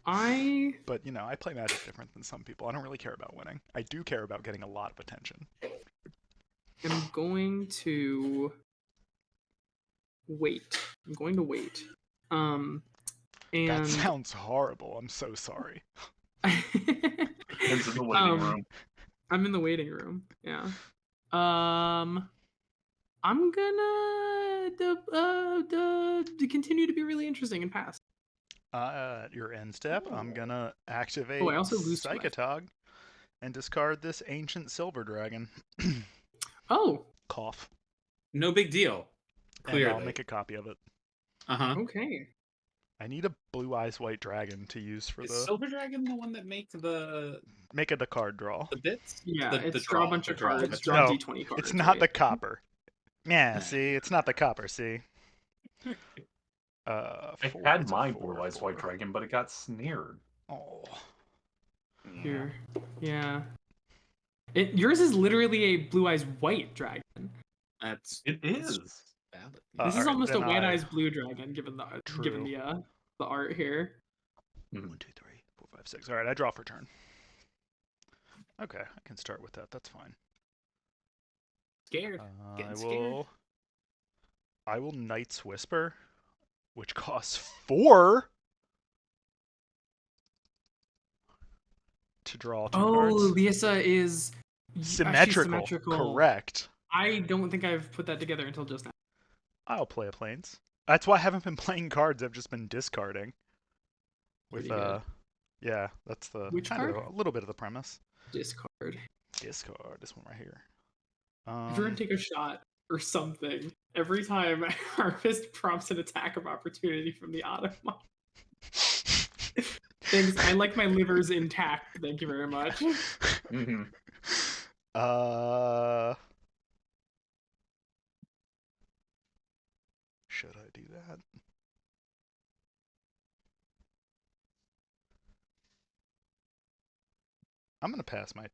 I But you know, I play Magic different than some people. I don't really care about winning. I do care about getting a lot of attention. am going to wait. I'm going to wait. That And sounds horrible. I'm so sorry. Ken's in the waiting room. I'm in the waiting room. Yeah. I'm gonna continue to be really interesting and pass. At your end step, I'm gonna Oh, activate I also lose 2 life. Psychotog and discard this ancient silver dragon. Oh, Cough. No big deal. And I'll Clearly. make a copy of it. okay. I need a blue eyes white dragon to use for Is the Silver Dragon the one that makes the make it a card draw. bits? Yeah, the it's draw a bunch the of cards, that's draw right. No, D20 cards. it's not right? the copper. Yeah, see, it's not the copper. See. I Four, had it's a my four, Blue Eyes White four. Dragon, but it got snared. Oh, Here. Yeah. Yours is literally a blue eyes white dragon. That's It is. valid. This is alright, almost a then white I- eyes blue dragon, given True. the art here. 1, 2, 3, 4, 5, 6. All right, I draw for turn. Okay, I can start with that. That's fine. Scared. I Getting scared. will. I will Knight's Whisper, which costs 4 to draw 2 Oh, cards. Lisa is Symmetrical. symmetrical. Correct. I don't think I've put that together until just now. I'll play a planes. That's why I haven't been playing cards. I've just been discarding. With Pretty good. yeah, that's the Which kind card? of a little bit of the premise. Discard. Discard. This one right here. Everyone take a shot or something. Every time I harvest prompts an attack of opportunity from the Automon. Thanks. I like my livers intact. Thank you very much. Mm-hmm. Should I do that? I'm gonna pass my.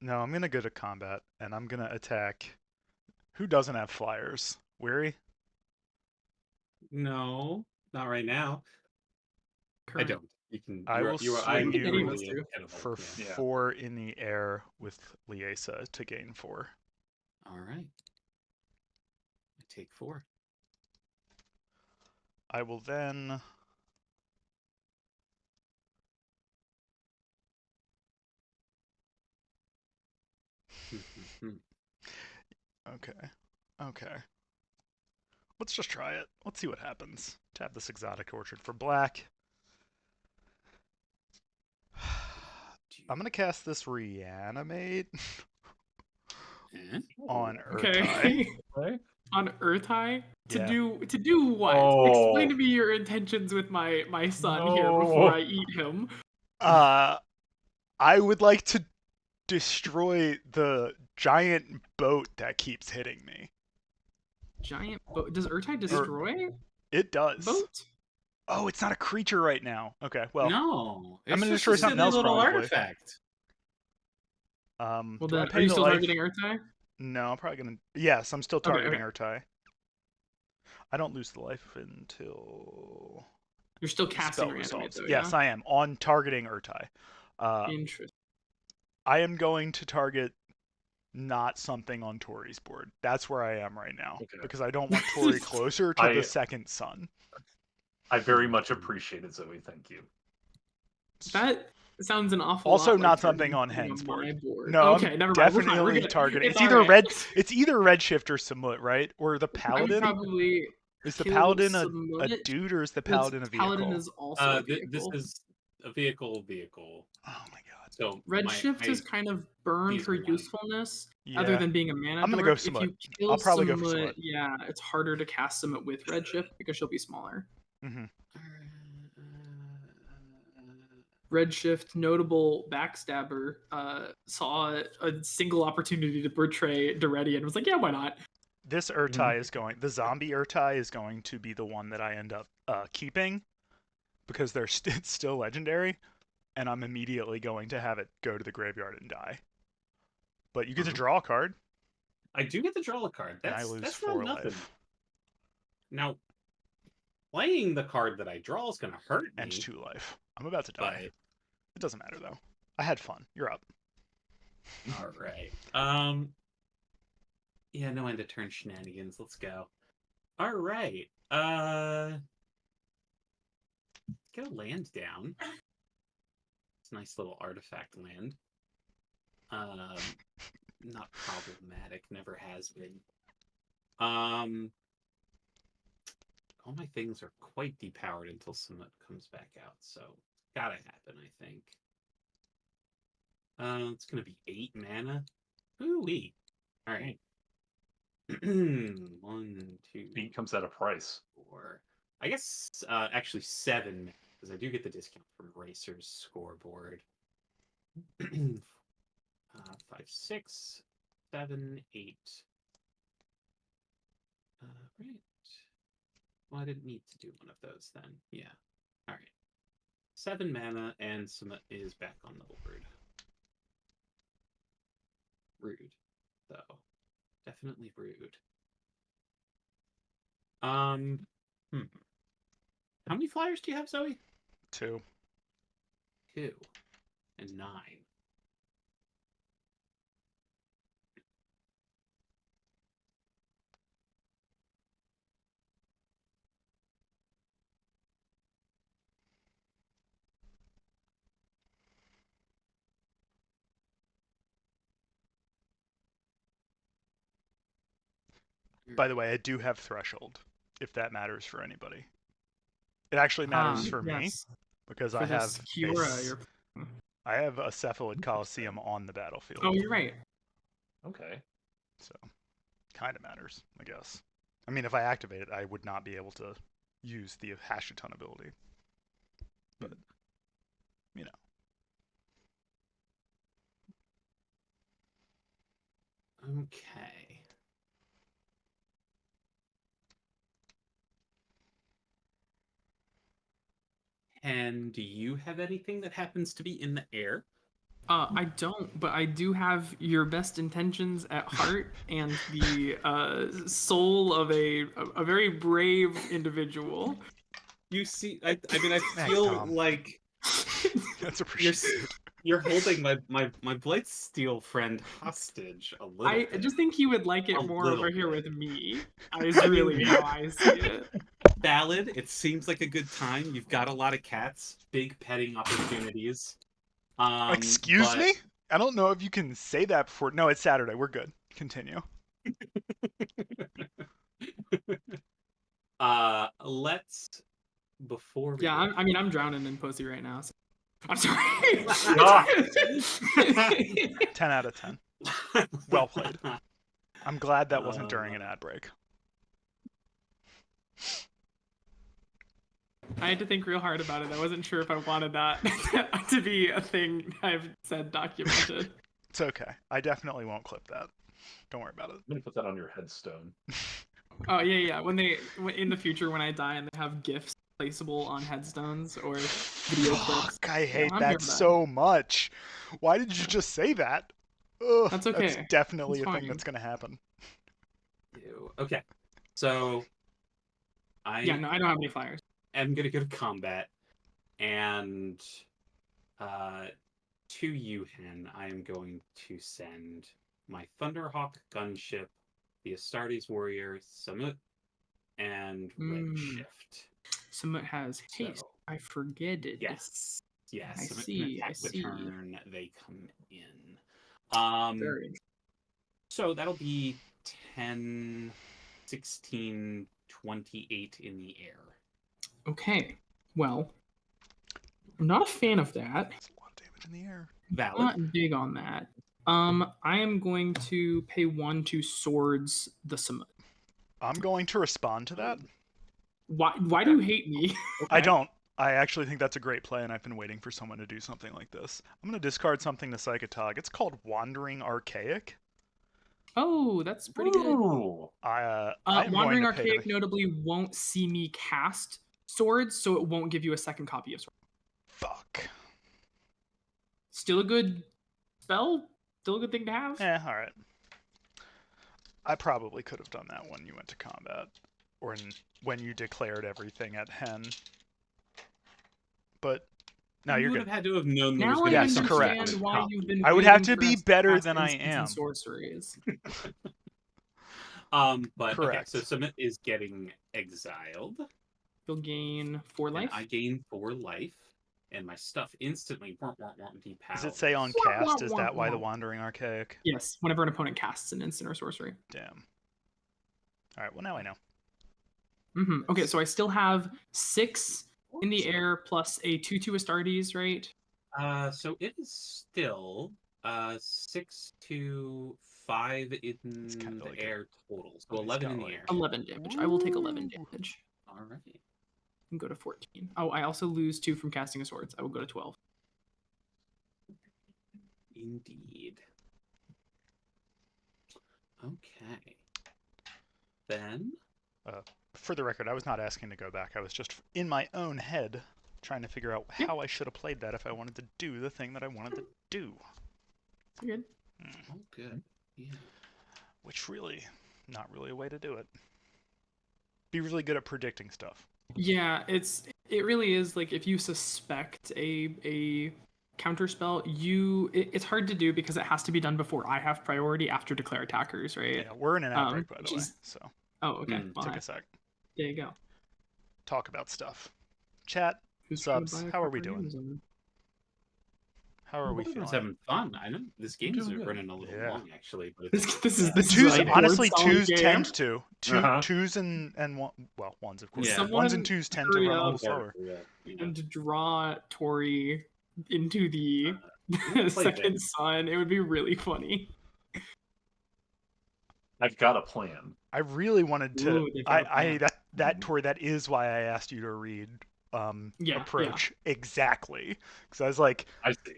No, I'm gonna go to combat and I'm gonna attack. Who doesn't have flyers? Weary? No, not right now. I don't. You can. I will swing I'm you really do. incredible. for Yeah. 4 in the air with Liesa to gain 4. All right. I take 4. I will then. Okay. Okay. Let's just try it. Let's see what happens. Tap this exotic orchard for black. I'm gonna cast this reanimate Eh? on Urtai. Okay. Okay. On Earth High Yeah. to do what? Oh. Explain to me your intentions with my son here before No. I eat him. I would like to destroy the giant boat that keeps hitting me. Giant boat. Does Urtai destroy It does. boat? Oh, it's not a creature right now. Okay, well, No, I'm it's gonna just destroy a something silly else little probably. artifact. Well, do I then, pay are you the still life? targeting Urtai? No, I'm probably gonna. Yes, I'm still Okay, targeting okay. Urtai. I don't lose the life until You're still the casting spell reanimate resolves. though, Yes, yeah? I am on targeting Urtai. Interesting. I am going to target not something on Tori's board. That's where I am right now Okay. because I don't want Tori closer to the I second sun. I very much appreciate it, Zoe. Thank you. That sounds an awful Also, lot like not something targeting on something Hen's my board. No, Okay, I'm never mind. We're fine. We're definitely good. targeting. It's It's either alright. red. It's either Redshift or Samut, right? Or the I would Paladin. probably Is the kill Paladin a Samut. dude or is the This Paladin a Paladin vehicle? is also a This vehicle. is a vehicle. Oh my god. So Redshift is kind of burned these for are light. usefulness, other Yeah. than being a mana I'm gonna go dork. If Samut. you kill I'll probably go for Samut, Samut. yeah, it's harder to cast Samut with Redshift because she'll be smaller. Mm-hmm. Redshift, notable backstabber, saw a single opportunity to betray Duretti and was like, yeah, why not? This Urtai is going. The zombie Urtai is going to be the one that I end up keeping because it's still legendary, and I'm immediately going to have it go to the graveyard and die. But you get to draw a card, I do get to draw a card. and I lose That's 4 not nothing. life Now, playing the card that I draw is going to hurt me. and 2 life. I'm about to die. But It doesn't matter though. I had fun. You're up. all right. Yeah, no end of turn shenanigans. Let's go. All right. Get a land down. It's a nice little artifact land. Not problematic. Never has been. All my things are quite depowered until Summit comes back out, so gotta happen, I think. It's gonna be 8 mana. Ooh-wee. Alright. 1, 2, Beat comes at a price. 4. I guess actually 7, because I do get the discount from Racer's scoreboard. 5, 6, 7, 8. Right. Well, I didn't need to do one of those then. Yeah. All right. 7 mana, and Summit is back on the board. Rude, though. Definitely rude. How many flyers do you have, Zoe? 2. 2 and 9. By the way, I do have Threshold, if that matters for anybody. It actually matters for me Yes. because For this Kiora, I have a Cephalid Coliseum on the battlefield. Oh, you're right. Okay. So, kind of matters, I guess. I mean, if I activate it, I would not be able to use the Hash-a-Ton ability. But, you know. Okay. And do you have anything that happens to be in the air? I don't, but I do have your best intentions at heart and the soul of a very brave individual. You see, I mean, I Thanks, feel Tom. like That's appreciated. you're holding my Blightsteel friend hostage a little I bit. just think he would like it A more little over here bit. with me. Is really how I see it. Valid. It seems like a good time. You've got a lot of cats, big petting opportunities. Excuse but- me? I don't know if you can say that before. No, it's Saturday. We're good. Continue. Let's before we Yeah, I mean, I'm drowning in pussy right now. So. I'm sorry. Ah. 10 out of 10. Well played. I'm glad that wasn't during an ad break. I had to think real hard about it. I wasn't sure if I wanted that to be a thing I've said documented. It's okay. I definitely won't clip that. Don't worry about it. I'm gonna put that on your headstone. Oh yeah. When in the future when I die and they have gifts placeable on headstones or video clips. Fuck, I hate I'm here that for that. so much. Why did you just say that? Ugh, That's okay. That's definitely It's a thing fine. that's going to happen. Ew. Okay, so I Yeah, no, I don't have any flyers. am gonna go to combat, and to you, Hen, I am going to send my Thunderhawk gunship, the Astartes warrior, Samut, and Redshift. Samut has haste. So, I forget it. yes, I Samut see, can I attack the see. turn they come in. Very interesting. So that'll be 10, 16, 28 in the air. Okay. Well, I'm not a fan of that. That's a lot of damage in the air. Valid. Not big on that. I am going to pay 1 to swords the Samut. I'm going to respond to that. Why do you hate me? I don't. I actually think that's a great play, and I've been waiting for someone to do something like this. I'm going to discard something to Psychotog. It's called Wandering Archaic. Oh, that's pretty good. Ooh. I'm Wandering going to pay Archaic to... notably won't see me cast swords, so it won't give you a second copy of swords. Fuck. Still a good spell? Still a good thing to have? Alright. I probably could have done that when you went to combat. Or when you declared everything at Hen. But, no, you you're would good. have had to have known there was Now going I Yes, to be correct. understand why you've been I would have waiting to for be us better cast than I instants and am. sorceries. But Correct. okay, so Summit is getting exiled, You'll gain 4 and life. I gain 4 life, and my stuff instantly depowers. Does it say on cast? Is that why the Wandering Archaic? Yes, whenever an opponent casts an instant or sorcery. Damn. Alright, well now I know. Okay, so I still have 6 in the air plus a 2/2 Astartes, right? So it is still 6 to 5 in kinda the like air total. So Oh, he's 11 got, in the like- air. 11 damage. I will take 11 Ooh. damage All right. and go to 14. Oh, I also lose 2 from casting a swords. I will go to 12. Indeed. Okay. Then For the record, I was not asking to go back. I was just in my own head trying to figure out how I should have played that if I wanted to do the thing that I wanted to do. You're good. oh, good. Yeah. Which really, not really a way to do it. Be really good at predicting stuff. Yeah, it really is like if you suspect a counter spell, it's hard to do because it has to be done before I have priority after declare attackers, right? Yeah, we're in an outbreak, by which the way, is- so Oh, okay. Well, take a sec. there you go. Talk about stuff. Chat, Who's trying to subs, buy a how are we proper doing? Amazon? How are we Everyone's feeling? having fun. I know this game is doing good. running a little Yeah. long, actually. But This is Twos, like honestly, board solid twos game. tend to. Uh-huh. Twos and one, well, ones of course. Yeah. Ones Someone and twos tend to hurry run a up. little slower. And draw Tori into the play second that. sun. It would be really funny. I've got a plan. I really wanted to. Ooh, they've got a plan. That Tori, that is why I asked you to read Yeah, approach exactly, because I was like, I see.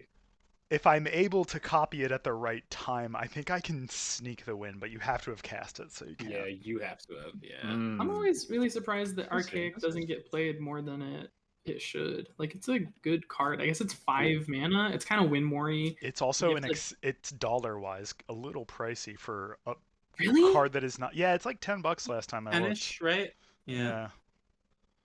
if I'm able to copy it at the right time, I think I can sneak the win. But you have to have cast it, so you can't. Yeah, you have to have. Yeah. I'm always really surprised that That's fair, Archaic that's doesn't fair. get played more than it should. Like it's a good card. I guess it's 5 mana. It's kind of win-more-y. It's also You have it's dollar-wise a little pricey for a Really? card that is not. Yeah, it's like $10 last time I looked. Finish, right? Yeah.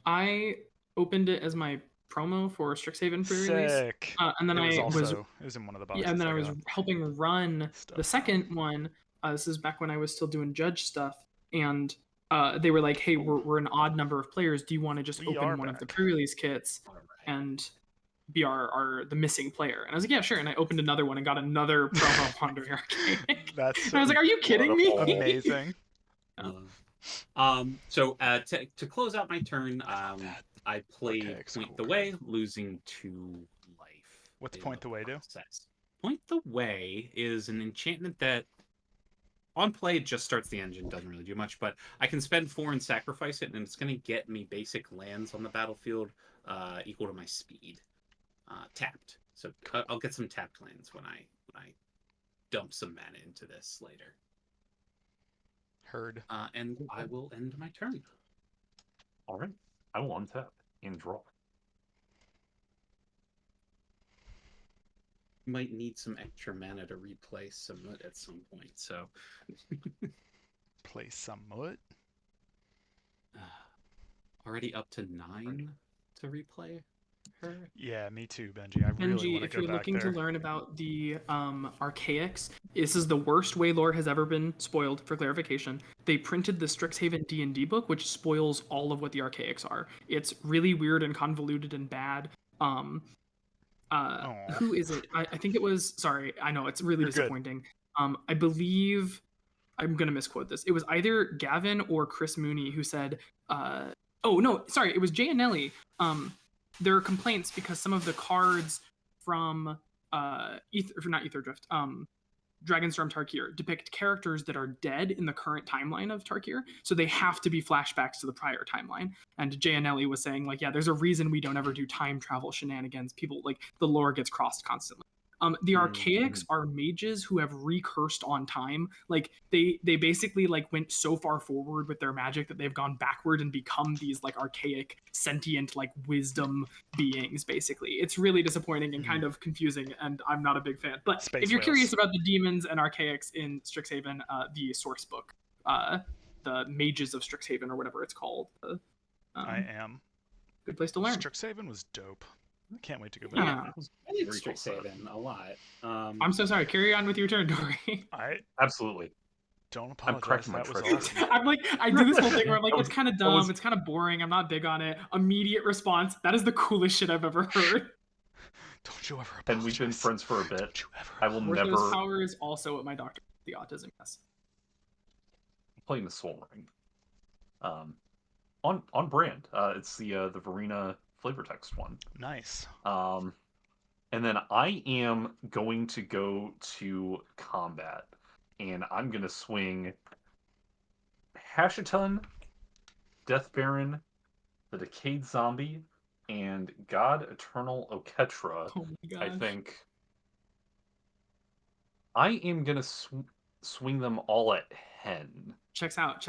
I opened it as my promo for Strixhaven pre-release. Sick. And then it was I was also it was in one of the boxes. yeah, and then I was got. helping run Stuff. the second one. This is back when I was still doing judge stuff, and they were like, "Hey, we're an odd number of players. Do you want to just We are open one of the back. pre-release kits All right. and be the missing player?" And I was like, "Yeah, sure." And I opened another one and got another promo Wandering Archaic. That's And I was like, "Are you kidding me?" amazing. So to close out my turn, that I played Archaic's Point cool the Way, losing 2 life. What's in Point the Way do? process. Point the Way is an enchantment that on play it just starts the engine, doesn't really do much, but I can spend 4 and sacrifice it, and it's going to get me basic lands on the battlefield equal to my speed, tapped. So I'll get some tapped lands when I dump some mana into this later. Heard. And I will end my turn. All right. I will untap and draw. Might need some extra mana to replay Samut at some point, so Play some Mut. already up to 9 to replay her. Yeah, me too, Benji. I really Benji, want to if go you're back looking there. to learn about the archaics, this is the worst way lore has ever been spoiled. For clarification, they printed the Strixhaven D&D book, which spoils all of what the archaics are. It's really weird and convoluted and bad. Aw. Who is it? I think it was. Sorry, I know it's really You're good. disappointing. I believe I'm gonna misquote this. It was either Gavin or Chris Mooney who said, "Oh no, sorry, it was Jay and Nelly." There are complaints because some of the cards from not Ether Drift, Dragonstorm Tarkir depict characters that are dead in the current timeline of Tarkir, so they have to be flashbacks to the prior timeline. And Jay and Nelly was saying, like, yeah, there's a reason we don't ever do time travel shenanigans. People, like, the lore gets crossed constantly. The archaics are mages who have recursed on time. Like they basically like went so far forward with their magic that they've gone backward and become these like archaic sentient like wisdom beings. Basically, it's really disappointing and kind of confusing, and I'm not a big fan. But Space if you're whales. curious about the demons and archaics in Strixhaven, the source book, the Mages of Strixhaven or whatever it's called, I am. good place to learn. Strixhaven was dope. I can't wait to go back. Yeah. I did Very cool Strixhaven a lot. I'm so sorry. Carry on with your turn, Dory. I Absolutely. don't I'm apologize. correcting my That was treasure. awesome. I'm like, I do this whole thing where I'm like, That it's was- kind of that dumb, was- it's kind of boring, I'm not big on it. Immediate response, that is the coolest shit I've ever heard. Don't you ever apologize. And we've been friends for a bit. Don't you ever I will apologize. Orthos never Power is also what my doctor the autism, yes. play the Soul Ring. On brand. It's the Verena flavor text one. Nice. And then I am going to go to combat, and I'm going to swing Hashiton, Death Baron, the Decayed Zombie, and God Eternal Oketra. Oh my gosh. I think I am going to swing them all at Hen. Checks out.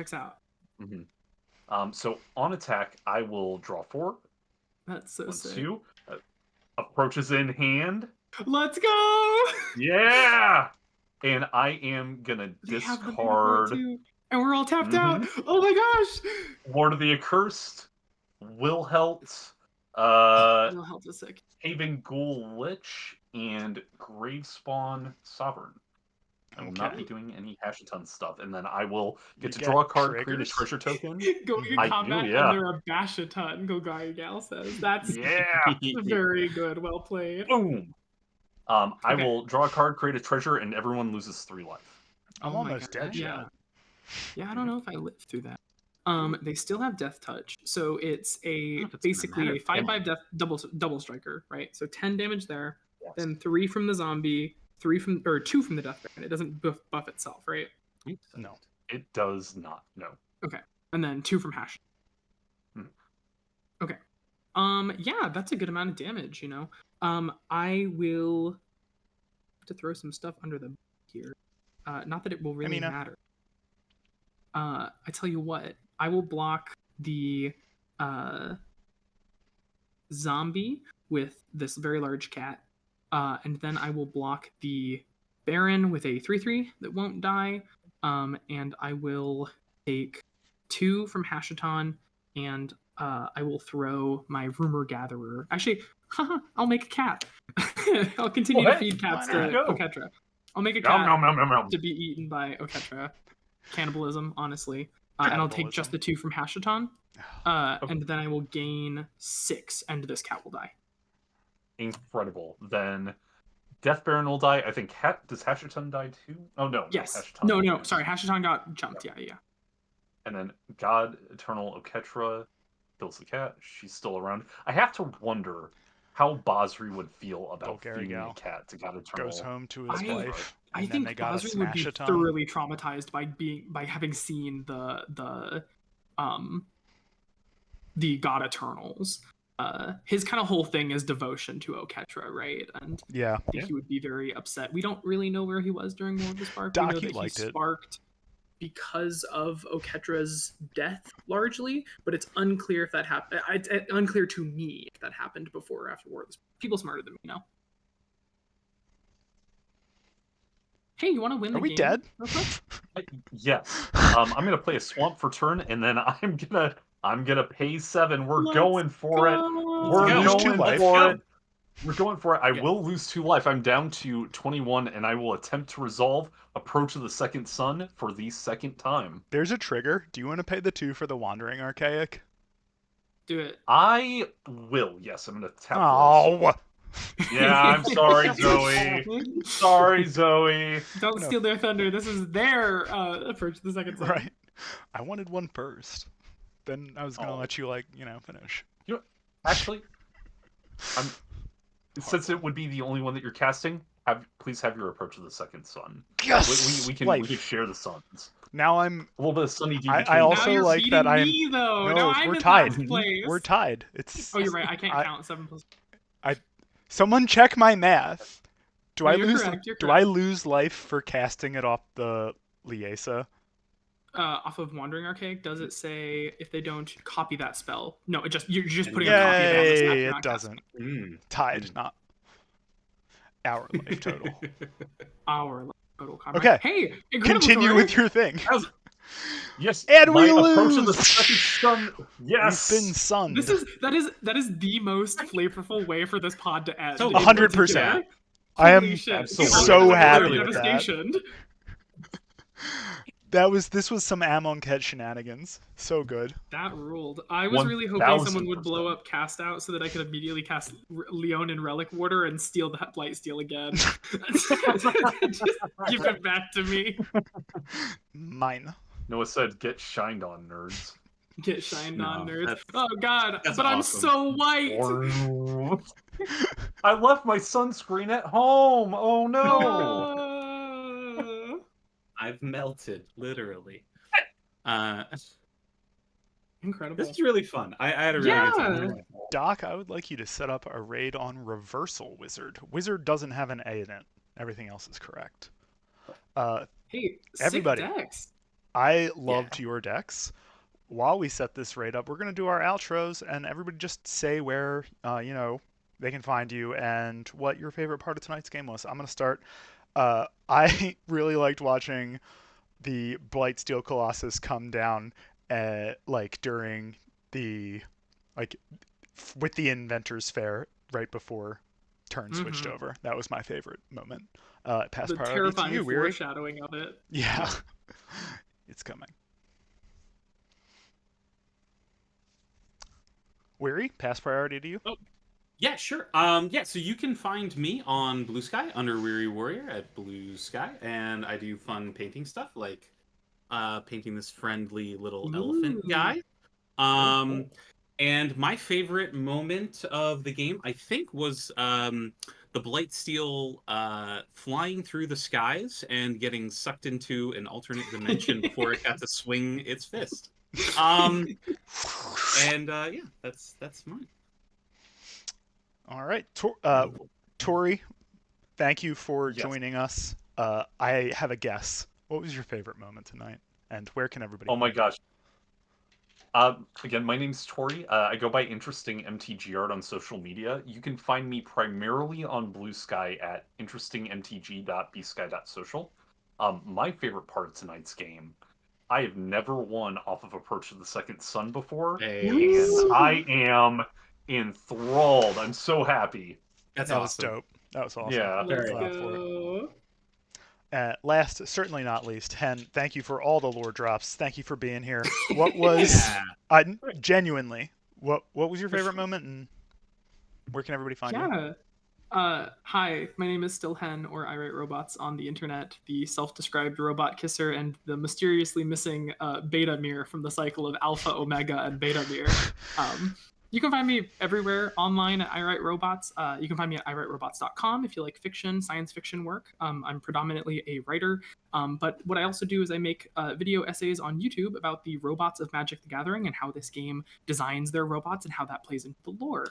So on attack, I will draw 4. That's so 1, sick. 2. Approaches in hand. Let's go! Yeah! And I am gonna They have the mana discard for it too. And we're all tapped out. Mhm. Oh my gosh! Lord of the Accursed, Wilhelt, Real health is sick. Haven Ghoul Lich, and Gravespawn Sovereign. I will not be Okay. doing any Hashiton stuff, and then I will You get to get draw a card, create a triggers? treasure token. Going in I do, combat yeah. under a Bashaton, Gogarigal says. That's Yeah! very good. Well played. Boom! I Okay. will draw a card, create a treasure, and everyone loses 3 life. I'm Oh my almost God, dead yeah. yet. Yeah, I don't know if I lived through that. They still have Death Touch, so it's know if it's gonna basically matter. a 5/5 death double striker, right? So 10 damage there, Yes. then 3 from the zombie, 2 from the Death Baron. It doesn't buff itself, right? No. It does not, no. And then 2 from Hash. Hmm. Okay. Yeah, that's a good amount of damage, you know. I will have to throw some stuff under the here. Not that it will really Amina. matter. I tell you what, I will block the zombie with this very large cat, and then I will block the Baron with a 3/3 that won't die, and I will take 2 from Hashiton, and I will throw my Rumor Gatherer. Actually, I'll make a cat. I'll continue Oh, to hey, feed cats why to not? There you go. Oketra. I'll make a Nom, cat nom, nom, nom, nom. to be eaten by Oketra. Cannibalism, honestly. And I'll take just the 2 from Hashiton. And then I will gain 6, and this cat will die. Incredible. Then Death Baron will die. I think does Hashiton die too? Oh no. Yes. Hashiton No, dies. sorry. Hashiton got jumped. Yeah. And then God Eternal Oketra kills the cat. She's still around. I have to wonder how Basri would feel about Bulgari feeding gal a cat to God goes eternal. home to his I- wife, I and then think they gotta Basri would smash be a ton. thoroughly traumatized by having seen the God Eternals. His kind of whole thing is devotion to Oketra, right? And Yeah, I think Yeah. he would be very upset. We don't really know where he was during War of the Spark. We Doc, know he that he liked it. sparked because of Oketra's death, largely, but it's unclear if that happened. It's unclear to me if that happened before or after War of the Spark. People smarter than me know. Hey, you want to win are the we game? dead? real quick? Yes. I'm gonna play a swamp for turn, and then I'm gonna pay 7. We're Let's going for it. go. We're go. Lose 2 going life. for Go. it. We're going for it. I Yeah. will lose 2 life. I'm down to 21, and I will attempt to resolve Approach of the Second Sun for the second time. There's a trigger. Do you want to pay the 2 for the Wandering Archaic? Do it. I will. Yes, I'm gonna tap those. Oh, Yeah, I'm sorry, Zoe. Sorry, Zoe. Don't No. steal their thunder. This is their approach to the second sun. right. I wanted one first. Then I was gonna Oh. let you finish. Actually, since it would be the only one that you're casting, please have your Approach of the Second Sun. Yes. We can Life. share the suns. Now I'm. A little bit of sunny D I between also Now you're like beating that I'm. me though. No, now I'm we're in tied. last place. We're tied. It's. Oh, you're right. I can't I- count 7 plus. Someone check my math. Do No, I you're lose? correct, you're Do I correct. lose life for casting it off the Liesa? Off of Wandering Archaic, does it say if they don't copy that spell? No, you're just And putting a copy of it on the stack. Yay! You're It not casting doesn't. Tied, Mm. not our life total. our total karma. Okay. Hey, incredible Continue story. with your thing. Yes, And my we Approach of the lose! Second Sun. Yes. We've been sunned. That is the most flavorful way for this pod to end. So in 100%. particular. I Holy am shit. absolutely so I'm happy so with that. devastation. This was some Amonkhet shenanigans. So good. That ruled. I was really hoping someone would 1000%. blow up Cast Out so that I could immediately cast Leon and Relic Warder and steal the Blight Steel again. Just give it back to me. Mine. Noah said, "Get shined on, nerds." Get shined on, No, nerds. that's- Oh god, that's but I'm awesome. so white. I left my sunscreen at home. Oh no! No. I've melted, literally. Incredible. This is really fun. I had a really good time. Yeah. Doc, I would like you to set up a raid on Reversal Wizard. Wizard doesn't have an A in it. Everything else is correct. Hey, Everybody. sick decks. I loved your decks. While we set this raid up, we're going to do our outros, and everybody just say where, they can find you and what your favorite part of tonight's game was. I'm going to start. I really liked watching the Blightsteel Colossus come down, during the, with the Inventors Fair right before turn switched Mhm. over. That was my favorite moment. Pass The priority to terrifying you, Weary. foreshadowing of it. Yeah. It's coming. Weary, pass priority to you. Yeah, sure. So you can find me on Blue Sky under Weary Warrior at Blue Sky, and I do fun painting stuff like painting this friendly little elephant Ooh. guy. Cool. And my favorite moment of the game, I think, was the Blightsteel flying through the skies and getting sucked into an alternate dimension before it got to swing its fist. Yeah, that's mine. All right. Tori, thank you for Yes. joining us. I have a guess. What was your favorite moment tonight? And where can everybody Oh my find you? gosh. Again, my name's Tori. I go by Interesting MTG Art on social media. You can find me primarily on Blue Sky at interestingmtg.bsky.social. My favorite part of tonight's game, I have never won off of Approach of the Second Sun before, Hey, and I am enthralled. I'm so happy. that's That awesome. was dope. That was awesome. Yeah. Let's Glad for it. go. Last, certainly not least, Hen, thank you for all the lore drops. Thank you for being here. What was genuinely what was your favorite moment, and where can everybody find you? Yeah. Hi, my name is Still Hen, or I Write Robots on the internet, the self-described robot kisser, and the mysteriously missing Beta Mirror from the cycle of Alpha, Omega, and Beta Mirror. You can find me everywhere online at I Write Robots. You can find me at iwriterobots.com if you like fiction, science fiction work. I'm predominantly a writer, but what I also do is I make video essays on YouTube about the robots of Magic the Gathering and how this game designs their robots and how that plays into the lore.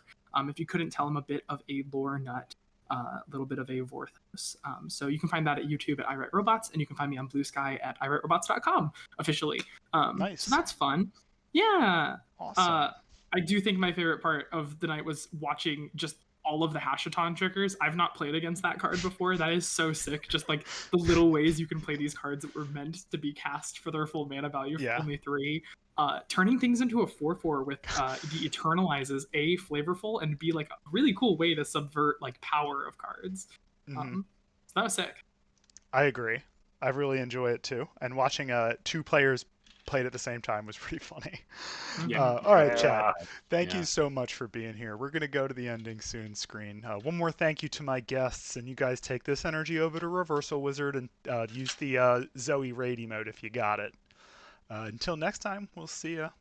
If you couldn't tell, I'm a bit of a lore nut, a little bit of a Vorthos. So you can find that at YouTube at I Write Robots, and you can find me on Blue Sky at iwriterobots.com officially. So Nice. that's fun. Yeah. Awesome. I do think my favorite part of the night was watching just all of the Hashaton triggers. I've not played against that card before. That is so sick. Just like the little ways you can play these cards that were meant to be cast for their full mana value for Yeah. only 3. Turning things into a 4/4 with the Eternalizes, A, flavorful, and B, like a really cool way to subvert like power of cards. Hmm. So that was sick. I agree. I really enjoy it too. And watching 2 players played at the same time was pretty funny. Yeah. All right, chat. Yeah. Thank Yeah. you so much for being here. We're going to go to the ending soon screen. One more thank you to my guests, and you guys take this energy over to Reversal Wizard and use the Zoe raid emote if you got it. Until next time, we'll see ya.